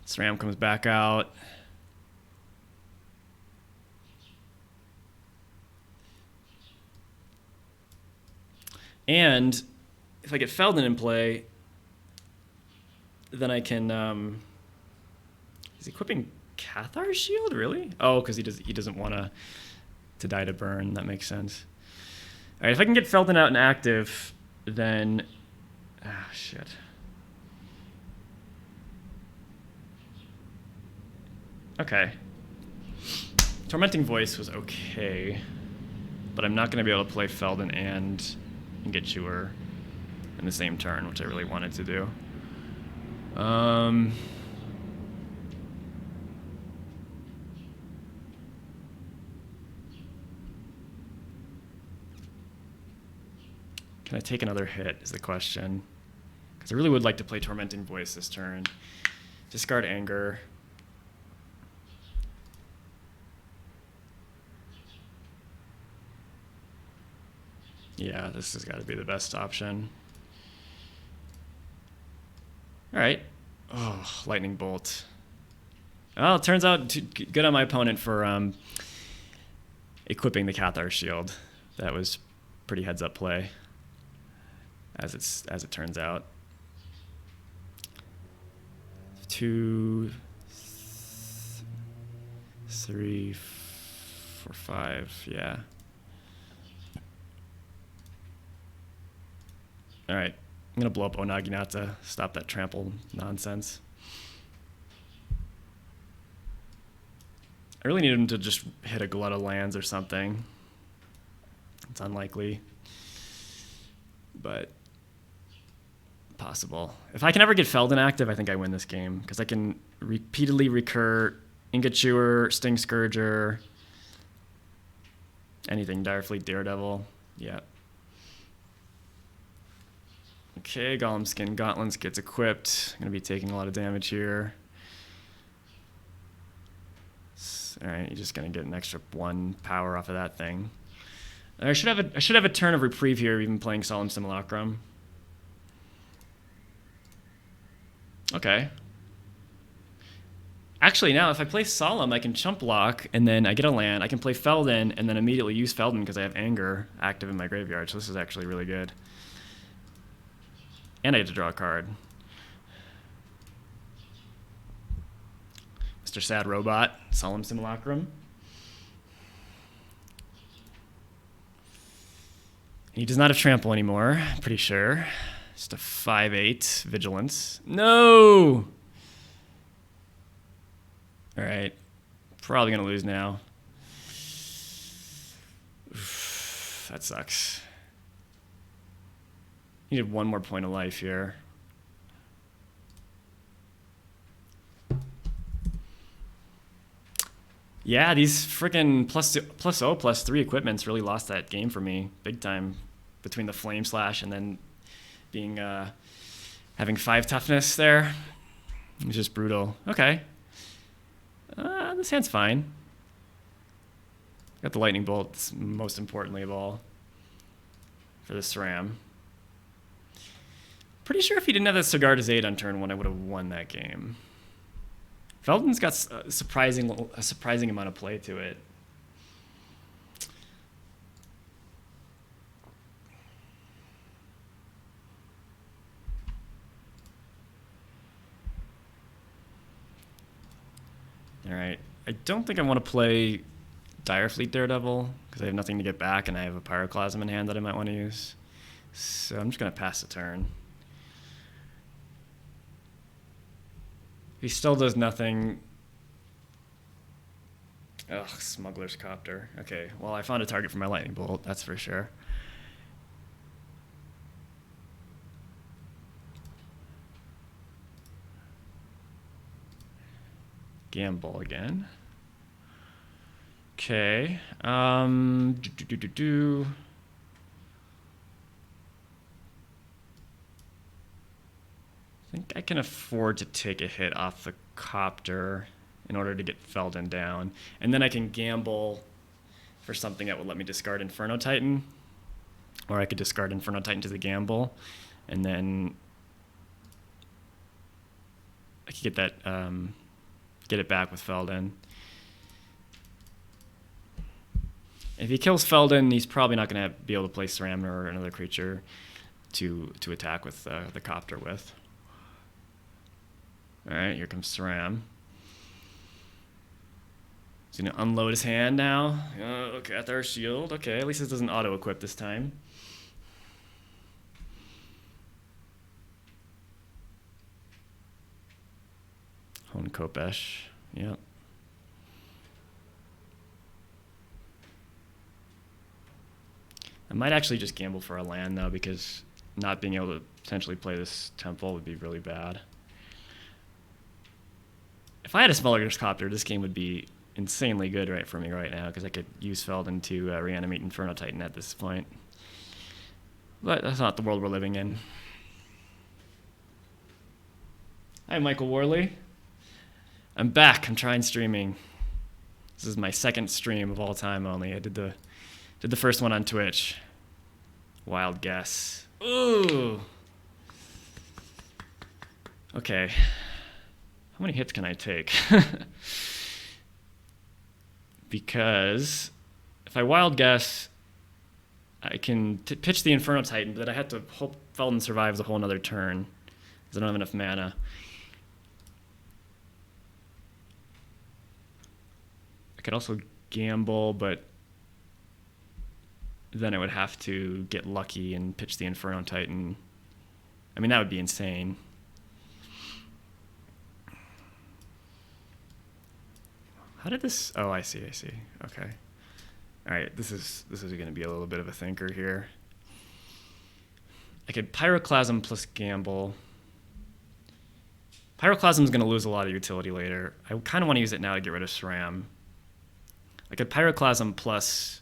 Sram comes back out. And if I get Feldon in play, then I can... He's equipping Cathar's Shield, really? Oh, because he doesn't want to die to burn. That makes sense. All right, if I can get Feldon out and active, then... Ah, shit. Okay. Tormenting Voice was okay, but I'm not going to be able to play Feldon and get Chewer in the same turn, which I really wanted to do. Can I take another hit is the question. Because I really would like to play Tormenting Voice this turn. Discard Anger. Yeah, this has got to be the best option. All right. Oh, Lightning Bolt. Well, it turns out good on my opponent for equipping the Cathar Shield. That was pretty heads-up play, as it turns out. 2, 3, 4, 5. Yeah. All right, I'm gonna blow up Onaginata, stop that trample nonsense. I really need him to just hit a glut of lands or something. It's unlikely, but possible. If I can ever get Feldon active, I think I win this game, because I can repeatedly recur Ingot Chewer, Sting Scourger, anything, Direfleet, Daredevil, yeah. Okay, Golem Skin Gauntlets gets equipped. I'm going to be taking a lot of damage here. Alright, you're just going to get an extra 1 power off of that thing. I should have a turn of reprieve here, even playing Solemn Simulacrum. Okay. Actually, now, if I play Solemn, I can chump block, and then I get a land. I can play Feldon, and then immediately use Feldon because I have Anger active in my graveyard, so this is actually really good. And I get to draw a card. Mr. Sad Robot, Solemn Simulacrum. He does not have Trample anymore, I'm pretty sure. Just a 5/8 Vigilance. No! Alright. Probably gonna lose now. Oof, that sucks. Needed 1 more point of life here. Yeah, these freaking +0/+3 equipments really lost that game for me big time, between the Flame Slash and then being having 5 toughness there. It was just brutal. Okay. This hand's fine. Got the Lightning Bolt, most importantly of all, for the Sram. Pretty sure if he didn't have that Cigar to Zaid on turn 1, I would have won that game. Feldon's got a surprising amount of play to it. All right. I don't think I want to play Direfleet Daredevil because I have nothing to get back and I have a Pyroclasm in hand that I might want to use. So I'm just going to pass the turn. He still does nothing. Ugh, Smuggler's Copter. Okay, well, I found a target for my lightning bolt, that's for sure. Gamble again. Okay. I think I can afford to take a hit off the Copter in order to get Feldon down. And then I can gamble for something that would let me discard Inferno Titan. Or I could discard Inferno Titan to the gamble. And then I could get that, get it back with Feldon. If he kills Feldon, he's probably not going to be able to play Sram or another creature to attack with the Copter with. All right, here comes Sram. He's going to unload his hand now. Okay, at our shield. Okay, at least this doesn't auto-equip this time. Hone Kopesh. Yep. I might actually just gamble for a land, though, because not being able to potentially play this temple would be really bad. If I had a Smuggler's Copter, this game would be insanely good right for me right now, because I could use Feldon to reanimate Inferno Titan at this point. But that's not the world we're living in. Hi, Michael Worley. I'm back. I'm trying streaming. This is my second stream of all time only. I did the first one on Twitch. Wild guess. Ooh. Okay. How many hits can I take? Because if I wild guess, I can pitch the Inferno Titan, but I have to hope Feldon survives a whole another turn because I don't have enough mana. I could also gamble, but then I would have to get lucky and pitch the Inferno Titan. I mean, that would be insane. How did this... Oh, I see. Okay. All right, this is going to be a little bit of a thinker here. I could Pyroclasm plus gamble. Pyroclasm is going to lose a lot of utility later. I kind of want to use it now to get rid of Sram. I could Pyroclasm plus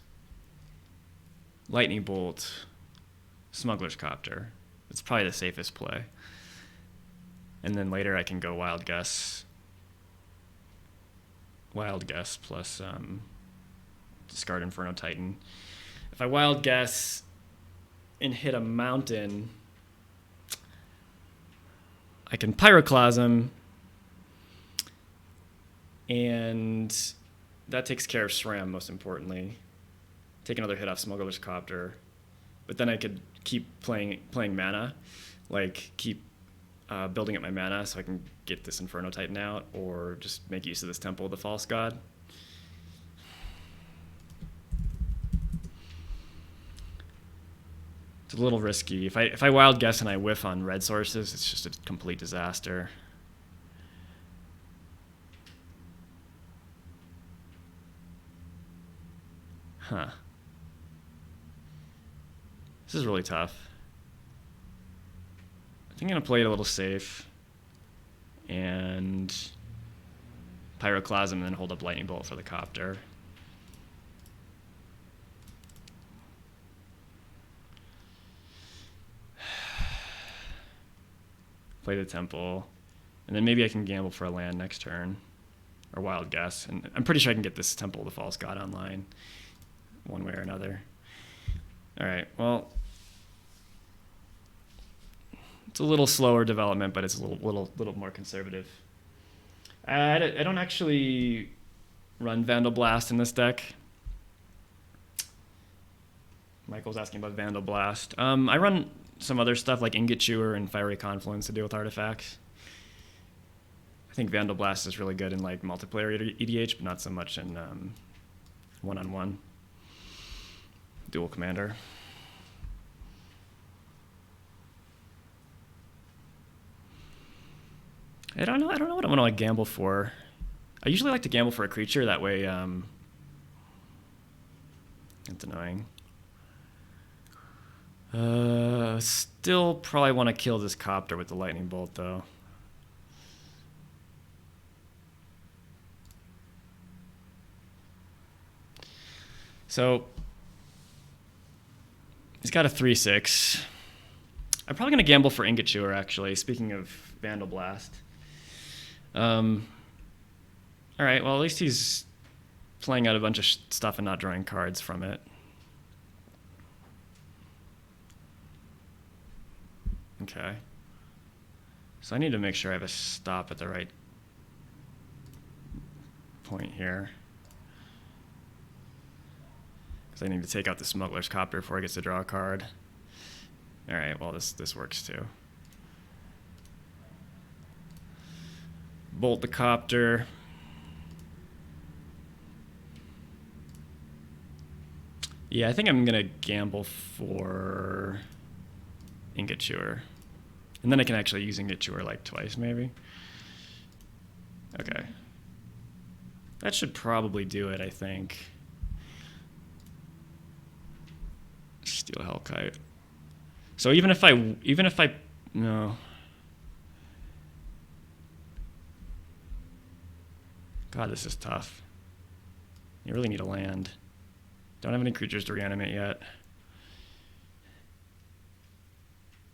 Lightning Bolt, Smuggler's Copter. It's probably the safest play. And then later I can go Wild Guess. Wild Guess plus discard Inferno Titan. If I Wild Guess and hit a mountain, I can Pyroclasm, and that takes care of Sram, most importantly. Take another hit off Smuggler's Copter, but then I could keep playing mana, like keep building up my mana so I can get this Inferno Titan out, or just make use of this Temple of the False God. It's a little risky. If I wild guess and I whiff on red sources, it's just a complete disaster. Huh. This is really tough. I think I'm going to play it a little safe and Pyroclasm and then hold up Lightning Bolt for the Copter. Play the Temple. And then maybe I can gamble for a land next turn. Or Wild Guess. And I'm pretty sure I can get this Temple of the False God online one way or another. Alright, well, it's a little slower development, but it's a little more conservative. I don't actually run Vandal Blast in this deck. Michael's asking about Vandal Blast. I run some other stuff like Ingot Chewer and Fiery Confluence to deal with artifacts. I think Vandal Blast is really good in like multiplayer EDH, but not so much in one-on-one. Dual Commander. I don't know. I don't know what I want to gamble for. I usually like to gamble for a creature. That way, it's annoying. Still probably want to kill this copter with the lightning bolt, though. So he's got a 3/6. I'm probably going to gamble for Ingot Chewer, actually, speaking of Vandal Blast. All right, well, at least he's playing out a bunch of stuff and not drawing cards from it. Okay. So I need to make sure I have a stop at the right point here. Because I need to take out the Smuggler's Copter before he gets to draw a card. All right, well, this works too. Bolt the Copter. Yeah, I think I'm going to gamble for Ingot Chewer. And then I can actually use Ingot Chewer like twice, maybe. Okay. That should probably do it, I think. Steel Hellkite. So even if I no. God, this is tough. You really need a land. Don't have any creatures to reanimate yet.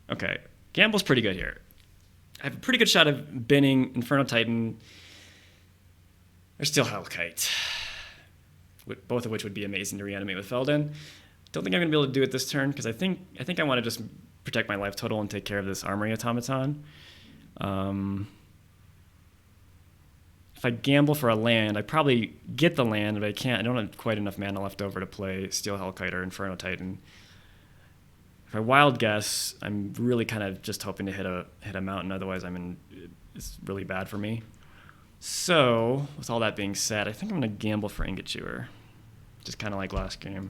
Okay, gamble's pretty good here. I have a pretty good shot of binning Inferno Titan. There's still Hellkite, both of which would be amazing to reanimate with Feldon. Don't think I'm going to be able to do it this turn because I think I want to just protect my life total and take care of this Armory Automaton. If I gamble for a land, I probably get the land, but I don't have quite enough mana left over to play Steel Hellkite or Inferno Titan. If I wild guess, I'm really kind of just hoping to hit a mountain. Otherwise, it's really bad for me. So, with all that being said, I think I'm going to gamble for Ingot Chewer, just kind of like last game.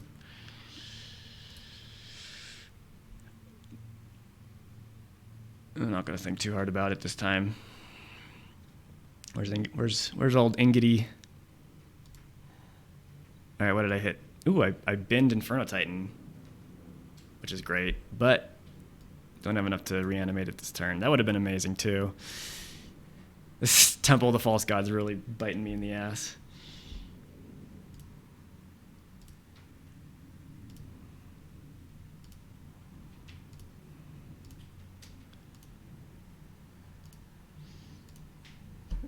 I'm not going to think too hard about it this time. Where's old Ingity? All right, what did I hit? Ooh, I binned Inferno Titan, which is great, but don't have enough to reanimate it this turn. That would have been amazing too. This Temple of the False God's really biting me in the ass.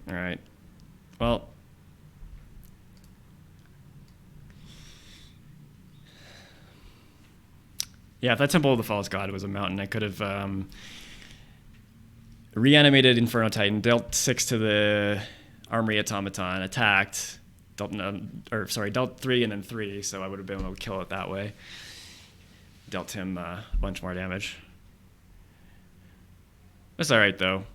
All right. Well, yeah, if that Temple of the False God was a mountain, I could have reanimated Inferno Titan, dealt 6 to the Armory Automaton, attacked, dealt 3 and then 3, so I would have been able to kill it that way. Dealt him a bunch more damage. That's all right, though.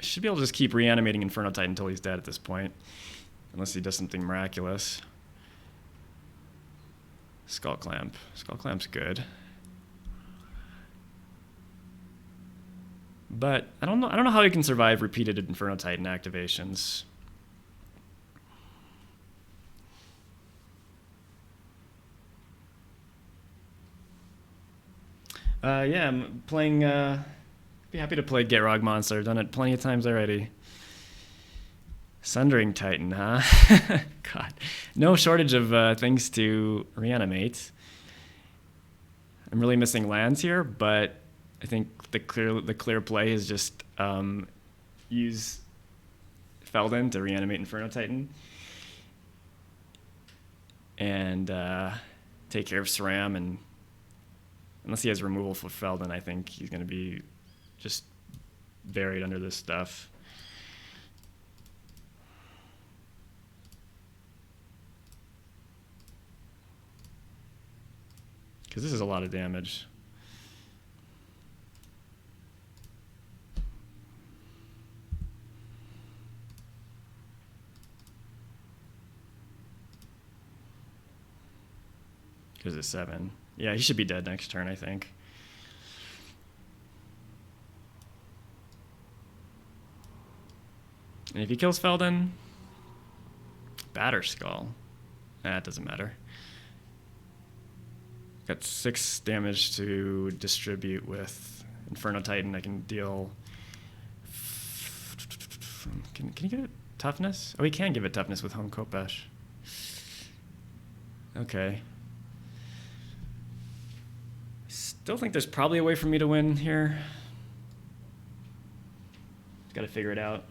I should be able to just keep reanimating Inferno Titan until he's dead at this point. Unless he does something miraculous. Skull Clamp. Skull Clamp's good. But I don't know how he can survive repeated Inferno Titan activations. Yeah, I'm playing. Be happy to play Gitrog Monster. I've done it plenty of times already. Sundering Titan, huh? God, no shortage of things to reanimate. I'm really missing lands here, but I think the clear play is just use Feldon to reanimate Inferno Titan and take care of Sram, and unless he has removal for Feldon, I think he's going to be just buried under this stuff. Because this is a lot of damage. Because it's 7. Yeah, he should be dead next turn, I think. And if he kills Feldon, Batter Skull. It doesn't matter. Got 6 damage to distribute with Inferno Titan. I can deal... Can he give it toughness? Oh, he can give it toughness with Home Kopesh. Okay. Still think there's probably a way for me to win here. Got to figure it out.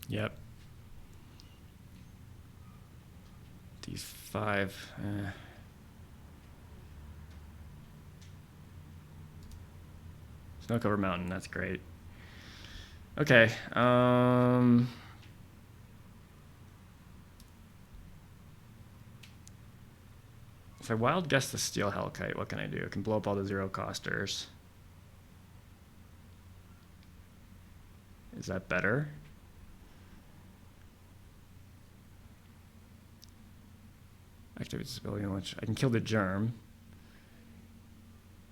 Yep. These 5. Snow Cover Mountain, that's great. Okay. If I wild guess the Steel Hellkite, what can I do? I can blow up all the 0 costers. Is that better? Activate this ability, which I can kill the Germ.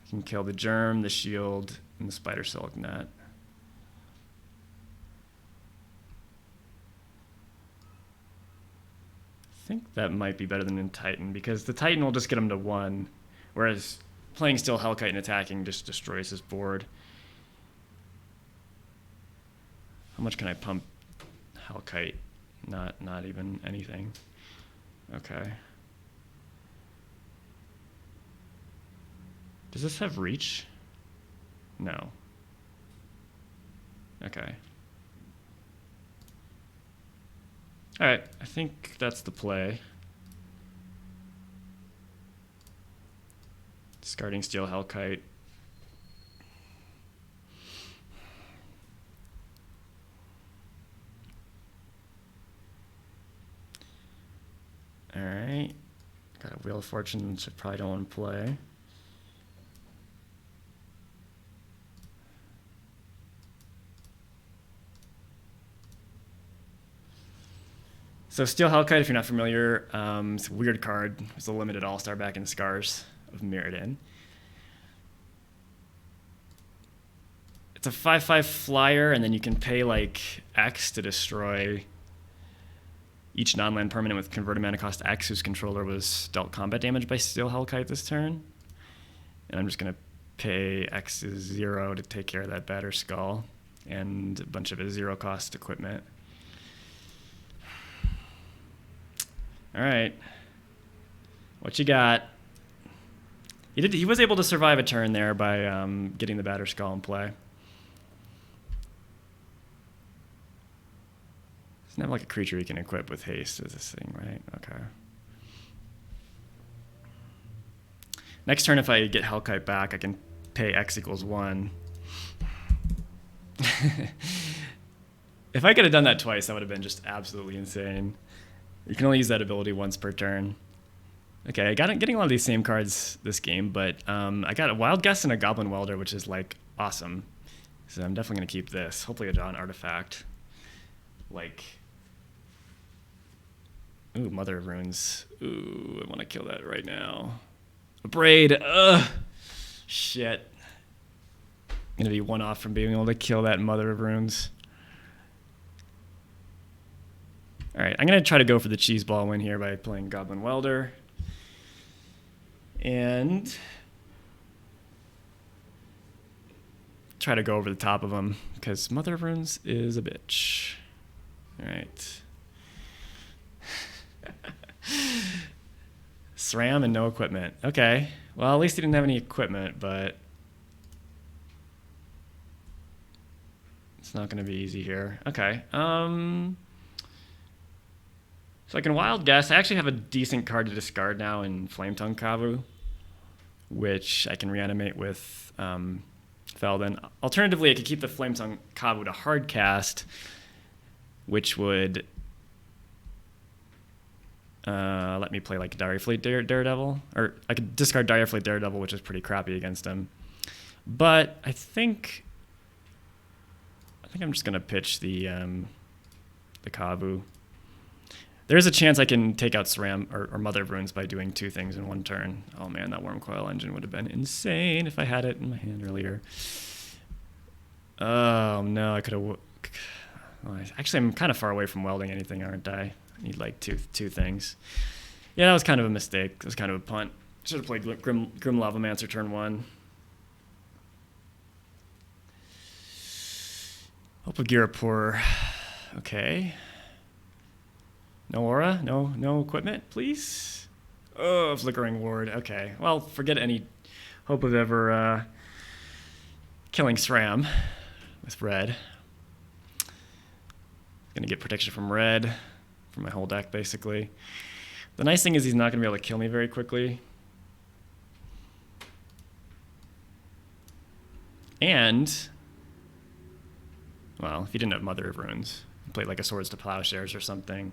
I can kill the Germ, the Shield, and the Spider Silk Net. I think that might be better than Titan, because the Titan will just get him to 1, whereas playing Steel Hellkite and attacking just destroys his board. How much can I pump Hellkite? Not even anything. Okay. Does this have reach? No. Okay. All right, I think that's the play. Discarding Steel Hellkite. All right. Got a Wheel of Fortune, which I probably don't want to play. So Steel Hellkite, if you're not familiar, it's a weird card. It's a limited all-star back in Scars of Mirrodin. It's a 5/5 flyer, and then you can pay like X to destroy each non-land permanent with converted mana cost X whose controller was dealt combat damage by Steel Hellkite this turn. And I'm just going to pay X is 0 to take care of that Batter Skull and a bunch of his 0-cost equipment. All right, what you got? He was able to survive a turn there by getting the Batter Skull in play. Doesn't have like a creature he can equip with haste is this thing, right? Okay. Next turn, if I get Hellkite back, I can pay X equals 1. If I could have done that twice, that would have been just absolutely insane. You can only use that ability once per turn. Okay, I got getting a lot of these same cards this game, but I got a Wild Guess and a Goblin Welder, which is like awesome. So I'm definitely gonna keep this. Hopefully I draw an artifact. Like, ooh, Mother of Runes. Ooh, I wanna kill that right now. A Braid, ugh, shit. I'm gonna be 1 off from being able to kill that Mother of Runes. All right, I'm going to try to go for the cheese ball win here by playing Goblin Welder. And try to go over the top of him, because Mother of Runes is a bitch. All right. SRAM and no equipment. Okay, well, at least he didn't have any equipment, but it's not going to be easy here. Okay, so I can Wild Guess. I actually have a decent card to discard now in Flametongue Kavu, which I can reanimate with Feldon. Alternatively, I could keep the Flametongue Kavu to hard cast, which would let me play like Dire Fleet Daredevil. Or I could discard Dire Fleet Daredevil, which is pretty crappy against him. But I think I'm just going to pitch the Kavu. There's a chance I can take out Sram or Mother of Runes by doing 2 things in 1 turn. Oh man, that Worm Coil Engine would have been insane if I had it in my hand earlier. Oh no, I could have... Well, actually, I'm kind of far away from welding anything, aren't I? I need like two things. Yeah, that was kind of a mistake. It was kind of a punt. Should have played Grim Lavamancer turn 1. Hope of Girapur. Okay. No aura? No equipment, please? Oh, Flickering Ward. Okay. Well, forget any hope of ever killing Sram with red. Gonna get protection from red from my whole deck, basically. The nice thing is he's not gonna be able to kill me very quickly. And, well, if he didn't have Mother of Runes, he played like a Swords to Plowshares or something.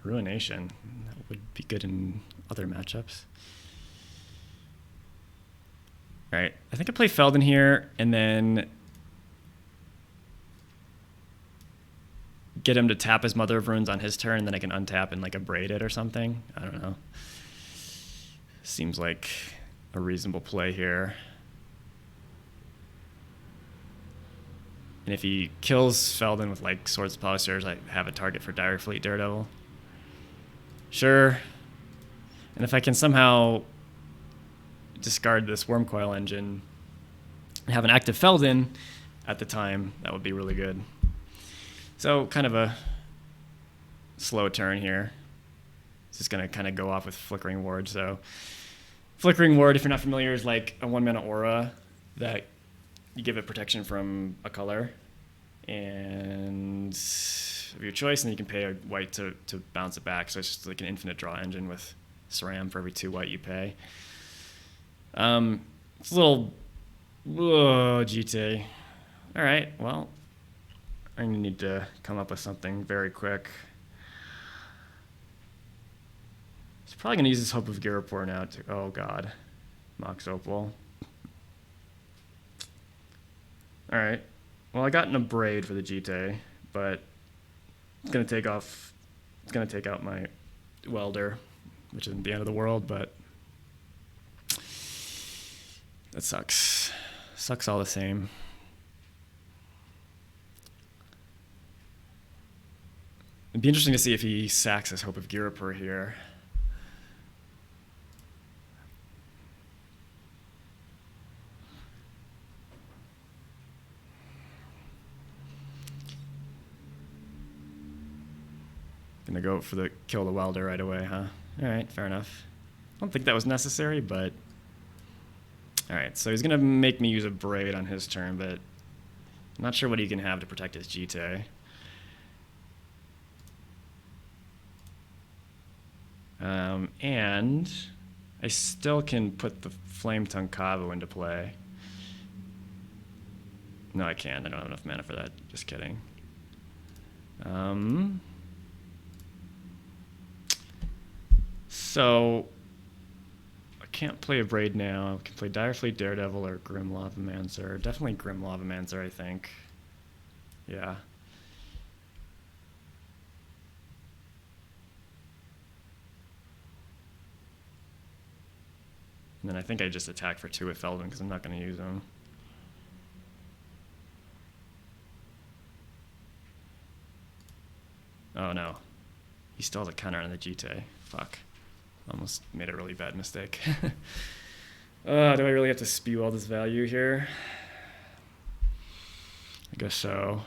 Ruination, that would be good in other matchups. All right, I think I play Feldon here and then get him to tap his Mother of Runes on his turn, and then I can untap and like abrade it or something. I don't know. Seems like a reasonable play here. And if he kills Feldon with like Swords to Plowshares, I have a target for Dire Fleet Daredevil. Sure. And if I can somehow discard this Worm Coil Engine and have an active Feldon at the time, that would be really good. So kind of a slow turn here. It's just going to kind of go off with Flickering Ward. So Flickering Ward, if you're not familiar, is like a 1-mana aura that you give it protection from a color and of your choice, and you can pay a white to bounce it back. So it's just like an infinite draw engine with Sram for every 2 white you pay. It's a little... Whoa, GT. All right, well, I'm going to need to come up with something very quick. He's probably going to use this Hope of Girapur now to... Oh, God. Mox Opal. All right. Well, I got an Abrade for the GT, but it's going to take off... It's going to take out my Welder, which isn't the end of the world, but... That sucks. Sucks all the same. It'd be interesting to see if he sacks his Hope of Girapur here. Gonna go for the kill the Welder right away, huh? All right, fair enough. I don't think that was necessary, but... All right, so he's going to make me use a Braid on his turn, but I'm not sure what he can have to protect his GT. And I still can put the Flame Tongue Cabo into play. No, I can't. I don't have enough mana for that. Just kidding. So... Can't play a Braid now. I can play Dire Fleet Daredevil or Grim Lavamancer. Definitely Grim Lavamancer, I think. Yeah. And then I think I just attack for 2 with Feldon because I'm not going to use them. Oh no. He still has a counter on the GT. Fuck. Almost made a really bad mistake. Do I really have to spew all this value here? I guess so.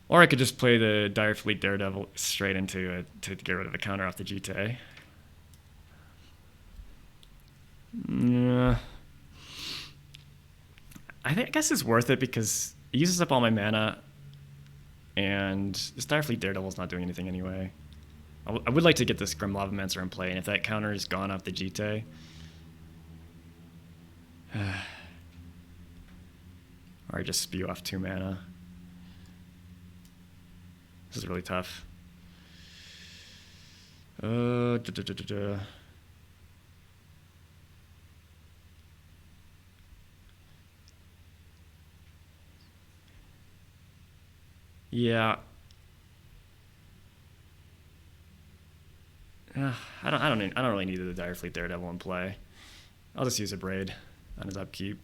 Or I could just play the Dire Fleet Daredevil straight into it to get rid of a counter off the GT. Yeah. I guess it's worth it because it uses up all my mana, and this Dire Fleet Daredevil's not doing anything anyway. I would like to get this Grim Lavamancer in play, and if that counter is gone off the GT... or I just spew off 2 mana. This is really tough. Yeah. I don't really need the Direfleet Daredevil in play. I'll just use a Braid on his upkeep.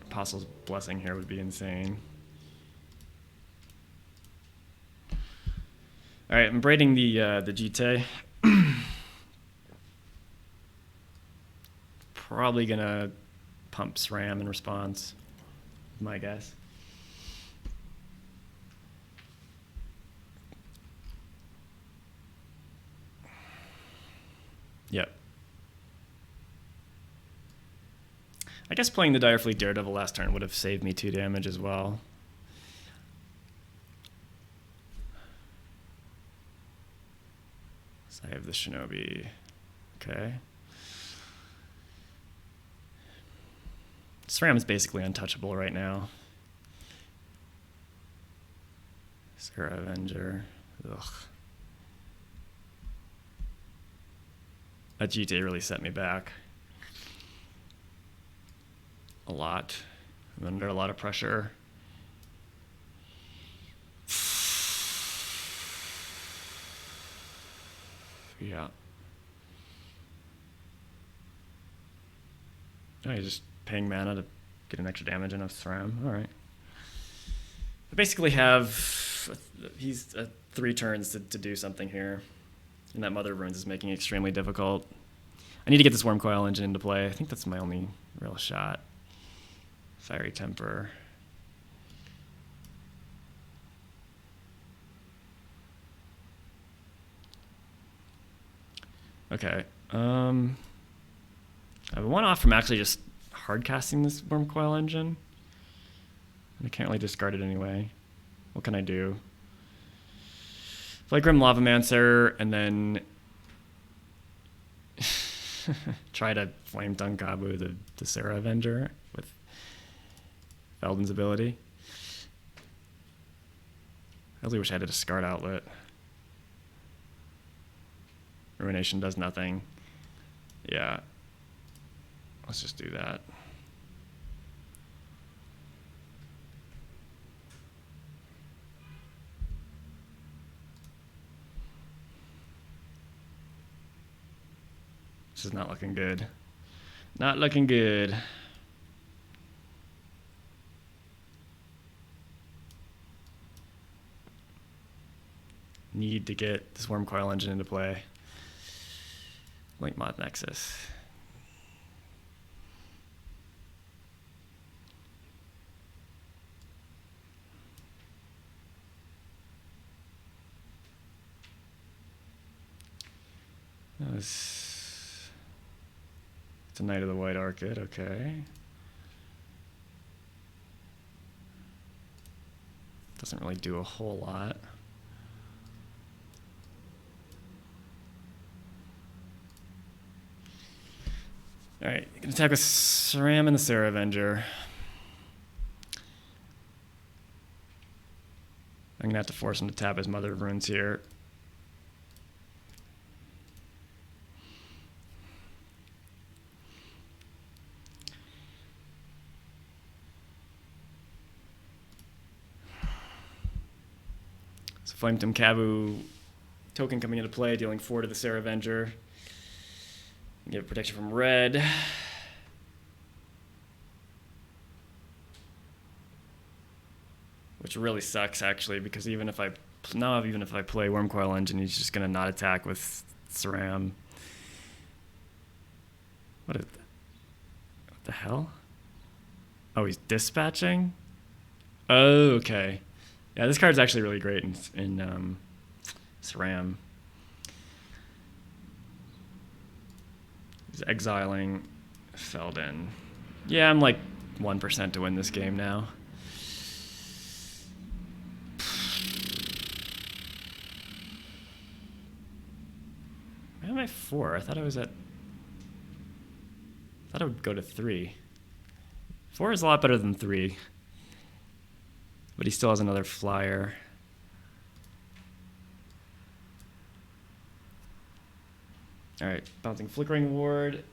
Apostle's Blessing here would be insane. All right, I'm braiding the GT. Probably gonna pump Sram in response, my guess. Yep. I guess playing the Direfleet Daredevil last turn would have saved me 2 damage as well. So I have the Shinobi. Okay. Sram is basically untouchable right now. Sarah Avenger. Ugh. That GTA really set me back a lot. I'm under a lot of pressure. Yeah. Oh, he's just paying mana to get an extra damage in a Sram. All right. I basically have he's 3 turns to do something here, and that Mother of Runes is making it extremely difficult. I need to get this Worm Coil Engine into play. I think that's my only real shot. Fiery Temper. Okay. I have one off from actually just hard casting this Worm Coil Engine. And I can't really discard it anyway. What can I do? Play Grim Lavamancer and then try to Flame Tongue Kabu the Sarah Avenger with Feldon's ability. I really wish I had a discard outlet. Ruination does nothing. Yeah. Let's just do that. This is not looking good. Not looking good. Need to get this Worm Coil Engine into play. Link Mod Nexus. It's a Knight of the White Orchid, okay. Doesn't really do a whole lot. All right, you can attack with Sram and the Sarah Avenger. I'm gonna have to force him to tap his Mother of Runes here. So Flame Tongue Kabu token coming into play, dealing 4 to the Sarah Avenger. Give protection from red. Which really sucks, actually, because even if I play Worm Coil Engine, he's just gonna not attack with Sram. What the hell? Oh, he's dispatching? Oh, okay. Yeah, this card's actually really great in Sram. He's exiling Feldon. Yeah, I'm like 1% to win this game now. Why am I 4? I thought I would go to 3. 4 is a lot better than 3. But he still has another flyer. All right, bouncing Flickering Ward.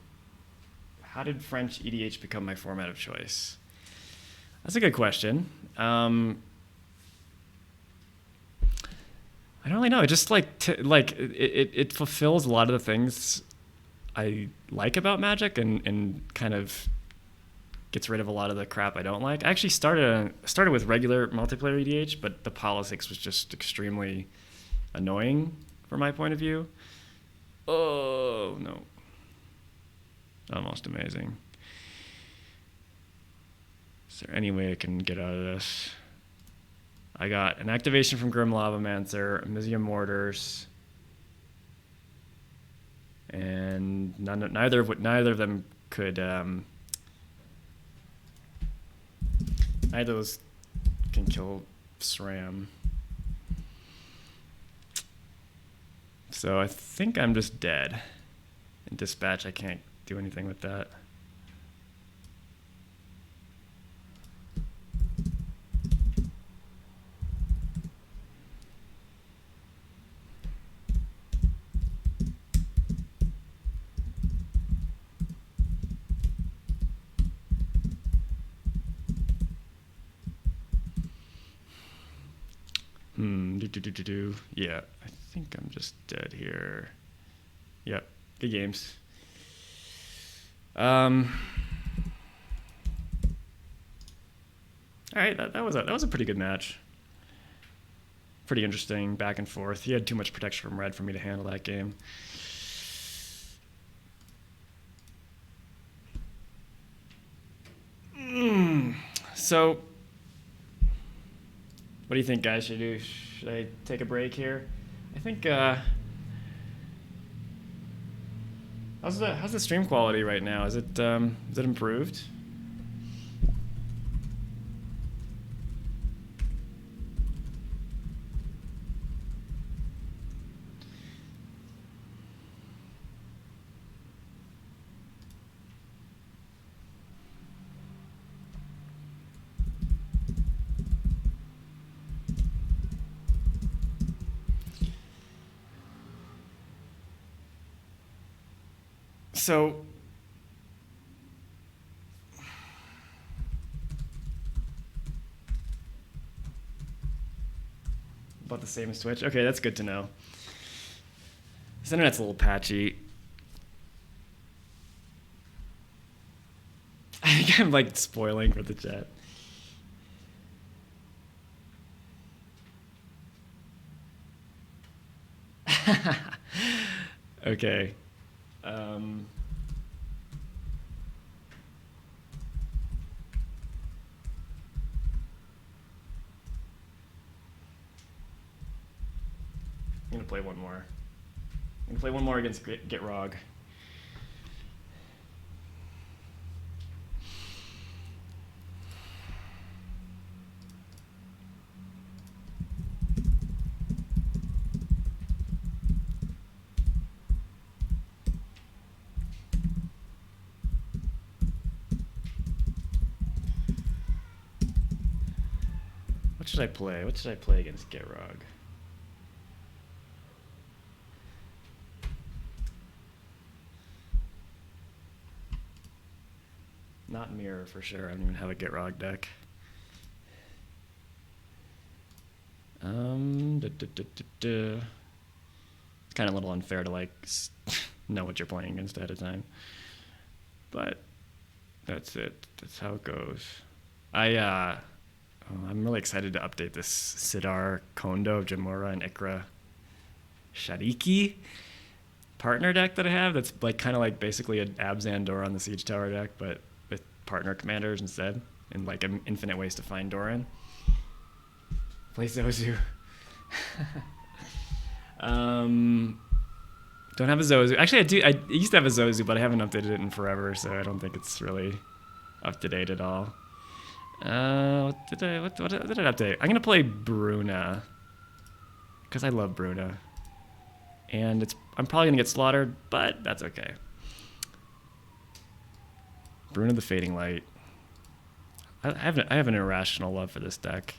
How did French EDH become my format of choice? That's a good question. I don't really know. It just it fulfills a lot of the things I like about Magic and kind of gets rid of a lot of the crap I don't like. I actually started with regular multiplayer EDH, but the politics was just extremely annoying from my point of view. Oh, no. Almost amazing. Is there any way I can get out of this? I got an activation from Grim Lavamancer, Amizium Mortars, and neither of them could. Neither of those can kill Sram. So I think I'm just dead. In Dispatch, I can't do anything with that. Yeah, I think I'm just dead here. Yep, good games. All right, that was a pretty good match. Pretty interesting, back and forth. He had too much protection from red for me to handle that game. So, what do you think, guys? Should I take a break here? I think. How's the stream quality right now? Is it improved? So, about the same as Twitch? Okay, that's good to know. This internet's a little patchy. I think I'm like spoiling for the chat. Okay. I'm gonna play one more. I'm gonna play one more against Gitrog. What should I play? What should I play against Gitrog? Not Mirror for sure. I don't even have a Gitrog deck. It's kind of a little unfair to like know what you're playing against ahead of time, but that's it. That's how it goes. I'm really excited to update this Sidar Kondo, Jamura, and Ikra Shariki partner deck that I have. That's like kind of like basically an Abzan on the Siege Tower deck, but with partner commanders instead, and like infinite ways to find Doran. Play Zozu. Don't have a Zozu. Actually, I do. I used to have a Zozu, but I haven't updated it in forever, so I don't think it's really up to date at all. What did I update? I'm gonna play Bruna because I love Bruna, and I'm probably gonna get slaughtered, but that's okay. Bruna the Fading Light. I have an irrational love for this deck.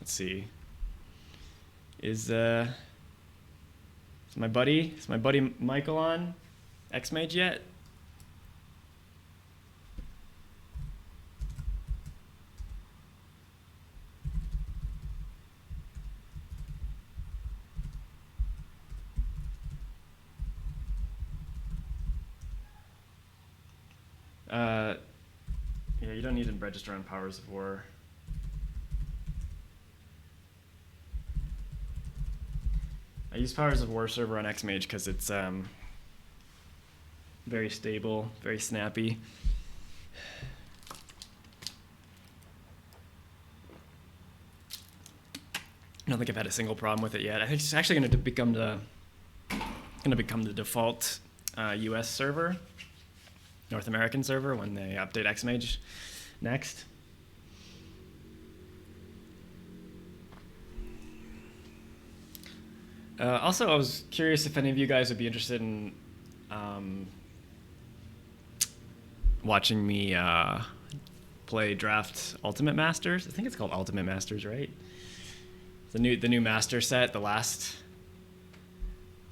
Let's see. Is my buddy Michael on X-Mage yet? Yeah, you don't need to register on Powers of War. I use Powers of War server on X-Mage because it's very stable, very snappy. I don't think I've had a single problem with it yet. I think it's actually going to become the default US server, North American server, when they update X-Mage next. Also, I was curious if any of you guys would be interested in watching me play Draft Ultimate Masters. I think it's called Ultimate Masters, right? The new Master set, the last.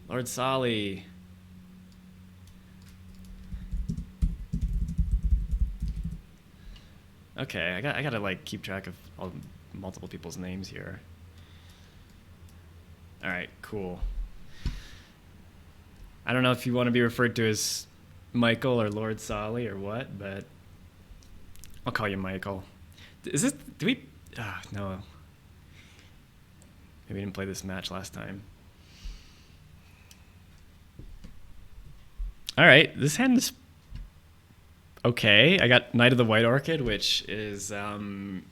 Lord Solly. Okay, I gotta like keep track of multiple people's names here. All right, cool. I don't know if you want to be referred to as Michael or Lord Solly or what, but I'll call you Michael. Is this? Do we? No. Maybe we didn't play this match last time. All right, this hand is okay. I got Knight of the White Orchid, which is going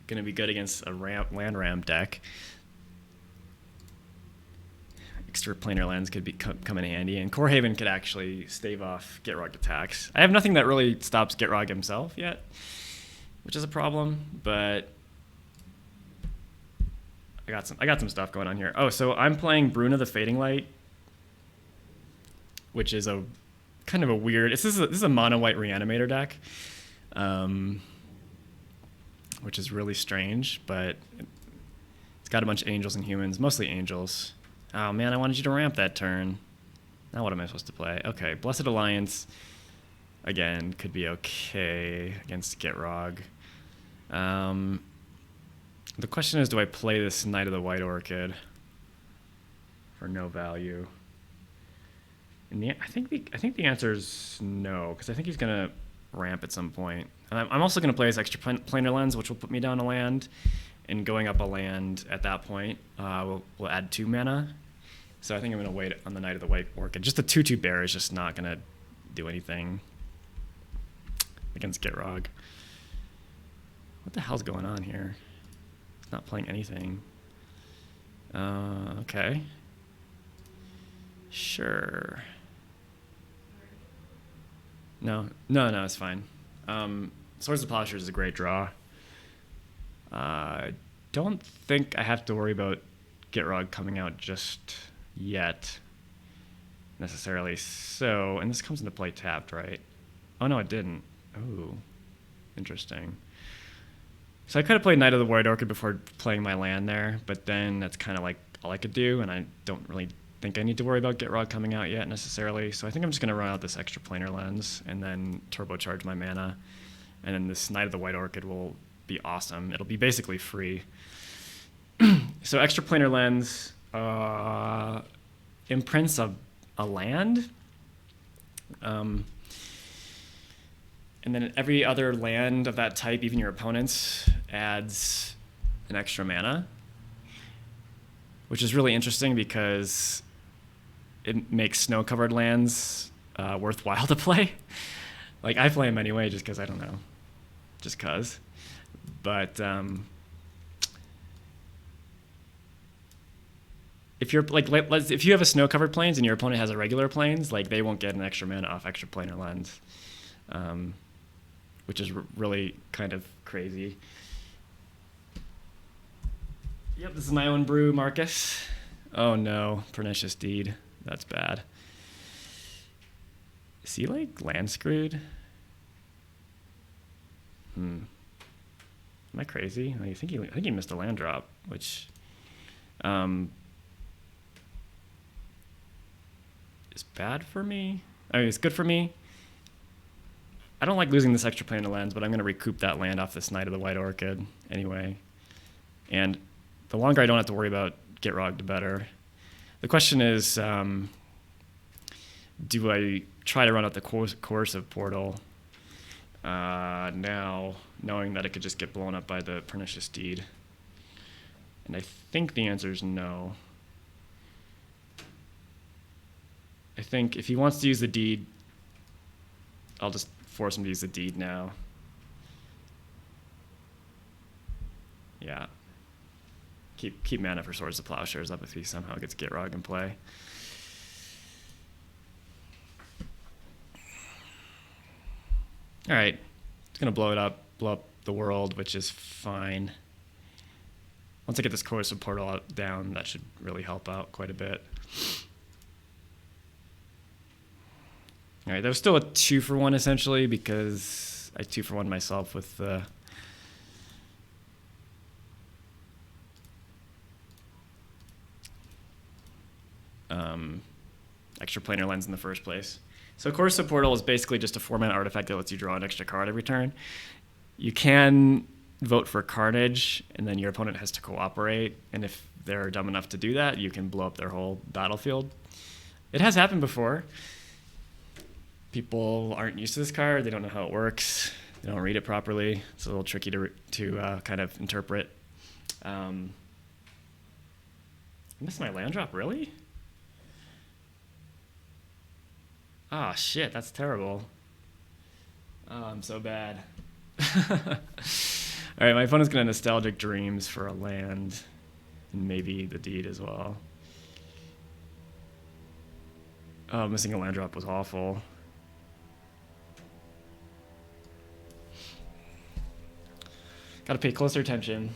to be good against a land ramp deck. Extra planar lens could come in handy, and Corehaven could actually stave off Gitrog attacks. I have nothing that really stops Gitrog himself yet, which is a problem, but I got some stuff going on here. Oh, so I'm playing Bruna the Fading Light, which is a kind of a weird. This is a mono white reanimator deck, which is really strange, but it's got a bunch of angels and humans, mostly angels. Oh man, I wanted you to ramp that turn. Now what am I supposed to play? Okay, Blessed Alliance, again, could be okay against Gitrog. The question is, do I play this Knight of the White Orchid for no value? And I think the answer is no, because I think he's gonna ramp at some point. And I'm also gonna play his extra planar lens, which will put me down a land, and going up a land at that point will add 2 mana. So I think I'm going to wait on the Knight of the White Orchid. Just a 2/2 bear is just not going to do anything against Gitrog. What the hell's going on here? It's not playing anything. Okay. Sure. No, it's fine. Swords of Plowshares is a great draw. Don't think I have to worry about Gitrog coming out just yet, necessarily. So, and this comes into play tapped, right? Oh no, it didn't. Oh, interesting. So I could have played Knight of the White Orchid before playing my land there, but then that's kind of like all I could do, and I don't really think I need to worry about Gitrog coming out yet necessarily. So I think I'm just going to run out this extra planar lens and then turbocharge my mana, and then this Knight of the White Orchid will be awesome. It'll be basically free. So extra planar lens imprints a land, and then every other land of that type, even your opponent's, adds an extra mana, which is really interesting because it makes snow-covered lands worthwhile to play. Like, I play them anyway just because I don't know, just because. But if you're like, if you have a snow-covered plains and your opponent has a regular plains, like they won't get an extra mana off extra planar lens, which is really kind of crazy. Yep, this is my own brew, Marcus. Oh no, Pernicious Deed. That's bad. Is he like land screwed? Am I crazy? I think he missed a land drop, which is bad for me. I mean, it's good for me. I don't like losing this extra planar lands, but I'm going to recoup that land off this Knight of the White Orchid anyway. And the longer I don't have to worry about Gitrog, the better. The question is, do I try to run out the coercive portal now, knowing that it could just get blown up by the Pernicious Deed? And I think the answer is no. I think if he wants to use the deed, I'll just force him to use the deed now. Yeah. Keep mana for Swords to Plowshares up if he somehow gets Gitrog in play. All right, it's gonna blow up the world, which is fine. Once I get this coercive portal down, that should really help out quite a bit. All right, that was still a 2-for-1 essentially, because I 2-for-1 myself with the extra planar lens in the first place. So Coercive Portal is basically just a 4-mana artifact that lets you draw an extra card every turn. You can vote for Carnage, and then your opponent has to cooperate, and if they're dumb enough to do that, you can blow up their whole battlefield. It has happened before. People aren't used to this card, they don't know how it works, they don't read it properly. It's a little tricky to kind of interpret. I missed my land drop, really? Ah, oh, shit, that's terrible. Oh, I'm so bad. All right, my opponent's gonna Nostalgic Dreams for a land, and maybe the deed as well. Oh, missing a land drop was awful. Gotta pay closer attention.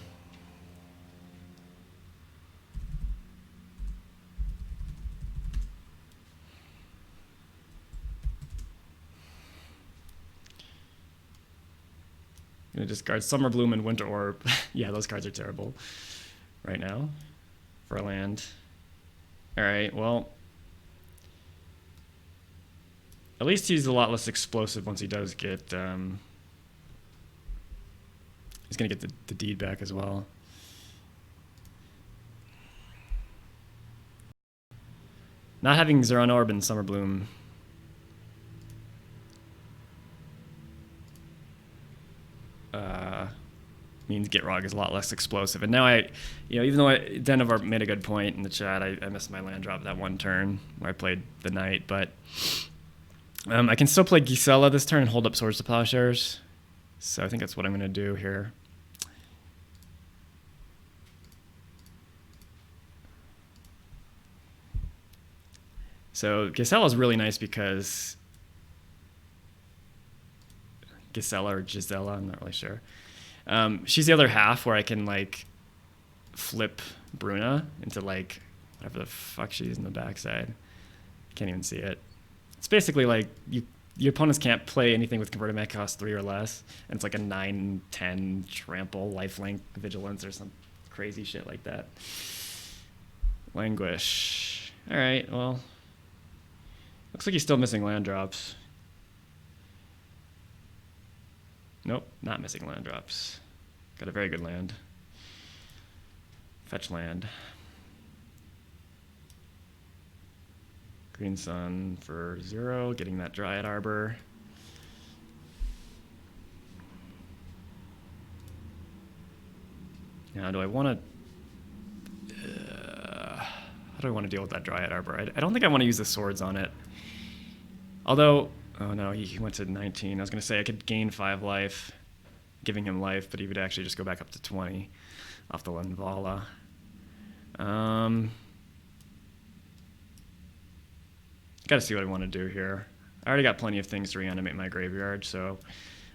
I'm gonna discard Summer Bloom and Winter Orb. Yeah, those cards are terrible right now for a land. All right, well, at least he's a lot less explosive once he does get, he's gonna get the deed back as well. Not having Zeron Orb and Summer Bloom means Gitrog is a lot less explosive. And now even though Denovar made a good point in the chat, I missed my land drop that one turn where I played the Knight, but I can still play Gisela this turn and hold up Swords to Plowshares. So I think that's what I'm going to do here. So Gisela is really nice because Gisela or Gisela, I'm not really sure. She's the other half where I can like flip Bruna into like whatever the fuck she is in the backside. Can't even see it. It's basically like your opponents can't play anything with converted mana cost 3 or less, and it's like a 9/10 trample, lifelink, vigilance, or some crazy shit like that. Languish. All right, well, looks like he's still missing land drops. Nope, not missing land drops. Got a very good land. Fetch land. Green Sun for 0, getting that Dryad Arbor. Now, do I want to... how do I want to deal with that Dryad Arbor? I don't think I want to use the swords on it. Although... Oh no, he went to 19. I was going to say I could gain 5 life, giving him life, but he would actually just go back up to 20 off the Linvala. Got to see what I want to do here. I already got plenty of things to reanimate my graveyard, so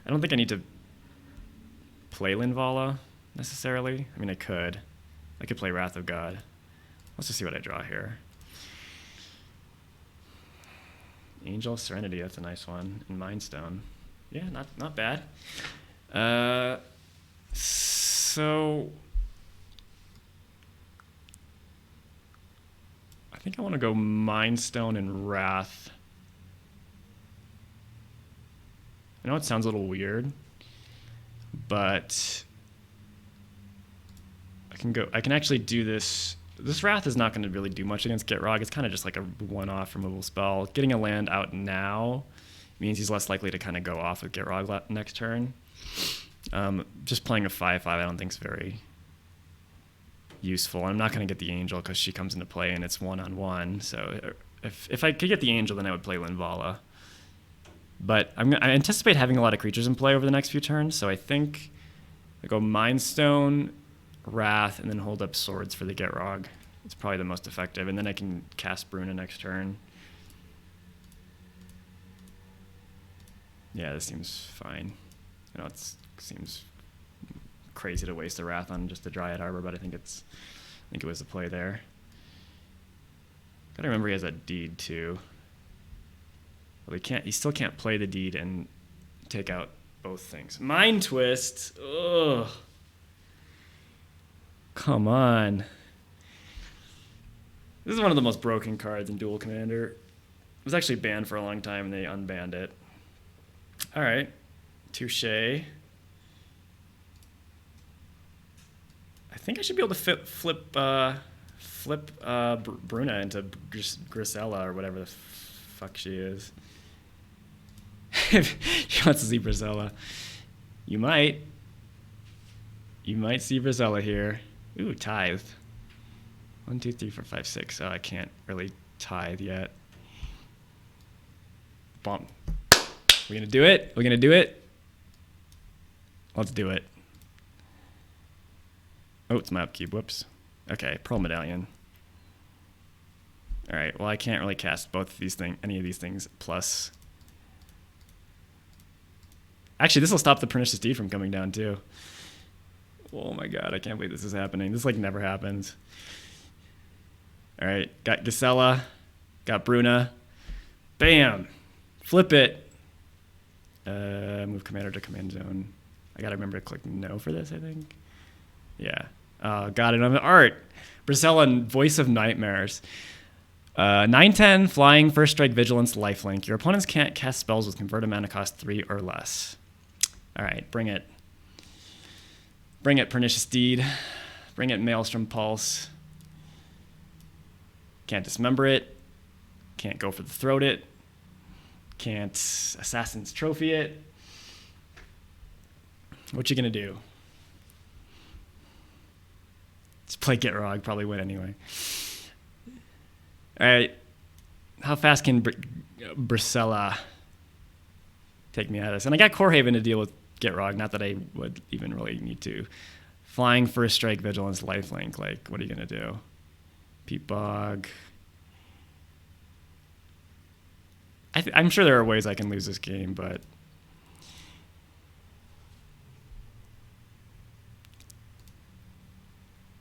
I don't think I need to play Linvala necessarily. I mean, I could play Wrath of God. Let's just see what I draw here. Angel Serenity, that's a nice one. And Mindstone. Yeah, not bad. So I think I want to go Mind Stone and Wrath. I know it sounds a little weird, but I can actually do this. This Wrath is not going to really do much against Gitrog. It's kind of just like a one-off removal spell. Getting a land out now means he's less likely to kind of go off with Gitrog next turn. Just playing a 5/5 I don't think is very useful. I'm not going to get the Angel because she comes into play and it's one-on-one. So if I could get the Angel, then I would play Linvala. But I anticipate having a lot of creatures in play over the next few turns, so I think I go Mind Stone, Wrath, and then hold up Swords for the Gitrog. It's probably the most effective, and then I can cast Bruna next turn. Yeah, this seems fine. I know it seems crazy to waste a Wrath on just a Dryad Arbor, but I think it was the play there. Gotta remember he has a Deed too. Well, he still can't play the Deed and take out both things. Mind Twist. Ugh. Come on. This is one of the most broken cards in Duel Commander. It was actually banned for a long time and they unbanned it. All right. Touche. I think I should be able to flip Bruna into Grisella or whatever the fuck she is. If she wants to see Brazella. You might see Brazella here. Ooh, Tithe. 1, 2, 3, 4, 5, 6. Oh, I can't really tithe yet. Bump. We're gonna do it? We're gonna do it? Let's do it. Oh, it's my upkeep. Whoops. Okay, Pearl Medallion. All right, well, I can't really cast both of these things, any of these things, plus... Actually, this will stop the Pernicious Deed from coming down, too. Oh my god, I can't believe this is happening. This, like, never happens. All right, got Gisela, got Bruna. Bam! Flip it. Move commander to command zone. I gotta remember to click no for this, I think. Yeah. Got it on the art. Brazella and Voice of Nightmares. 9/10, flying, first strike, vigilance, lifelink. Your opponents can't cast spells with converted mana cost 3 or less. All right, bring it. Bring it, Pernicious Deed. Bring it, Maelstrom Pulse. Can't dismember it. Can't go for the throat it. Can't Assassin's Trophy it. What you gonna do? Just play Gitrog, probably win anyway. All right, how fast can Brisella take me out of this? And I got Corehaven to deal with Gitrog, not that I would even really need to. Flying, first strike, vigilance, lifelink. Like, what are you gonna do? Peat Bog. I'm sure there are ways I can lose this game, but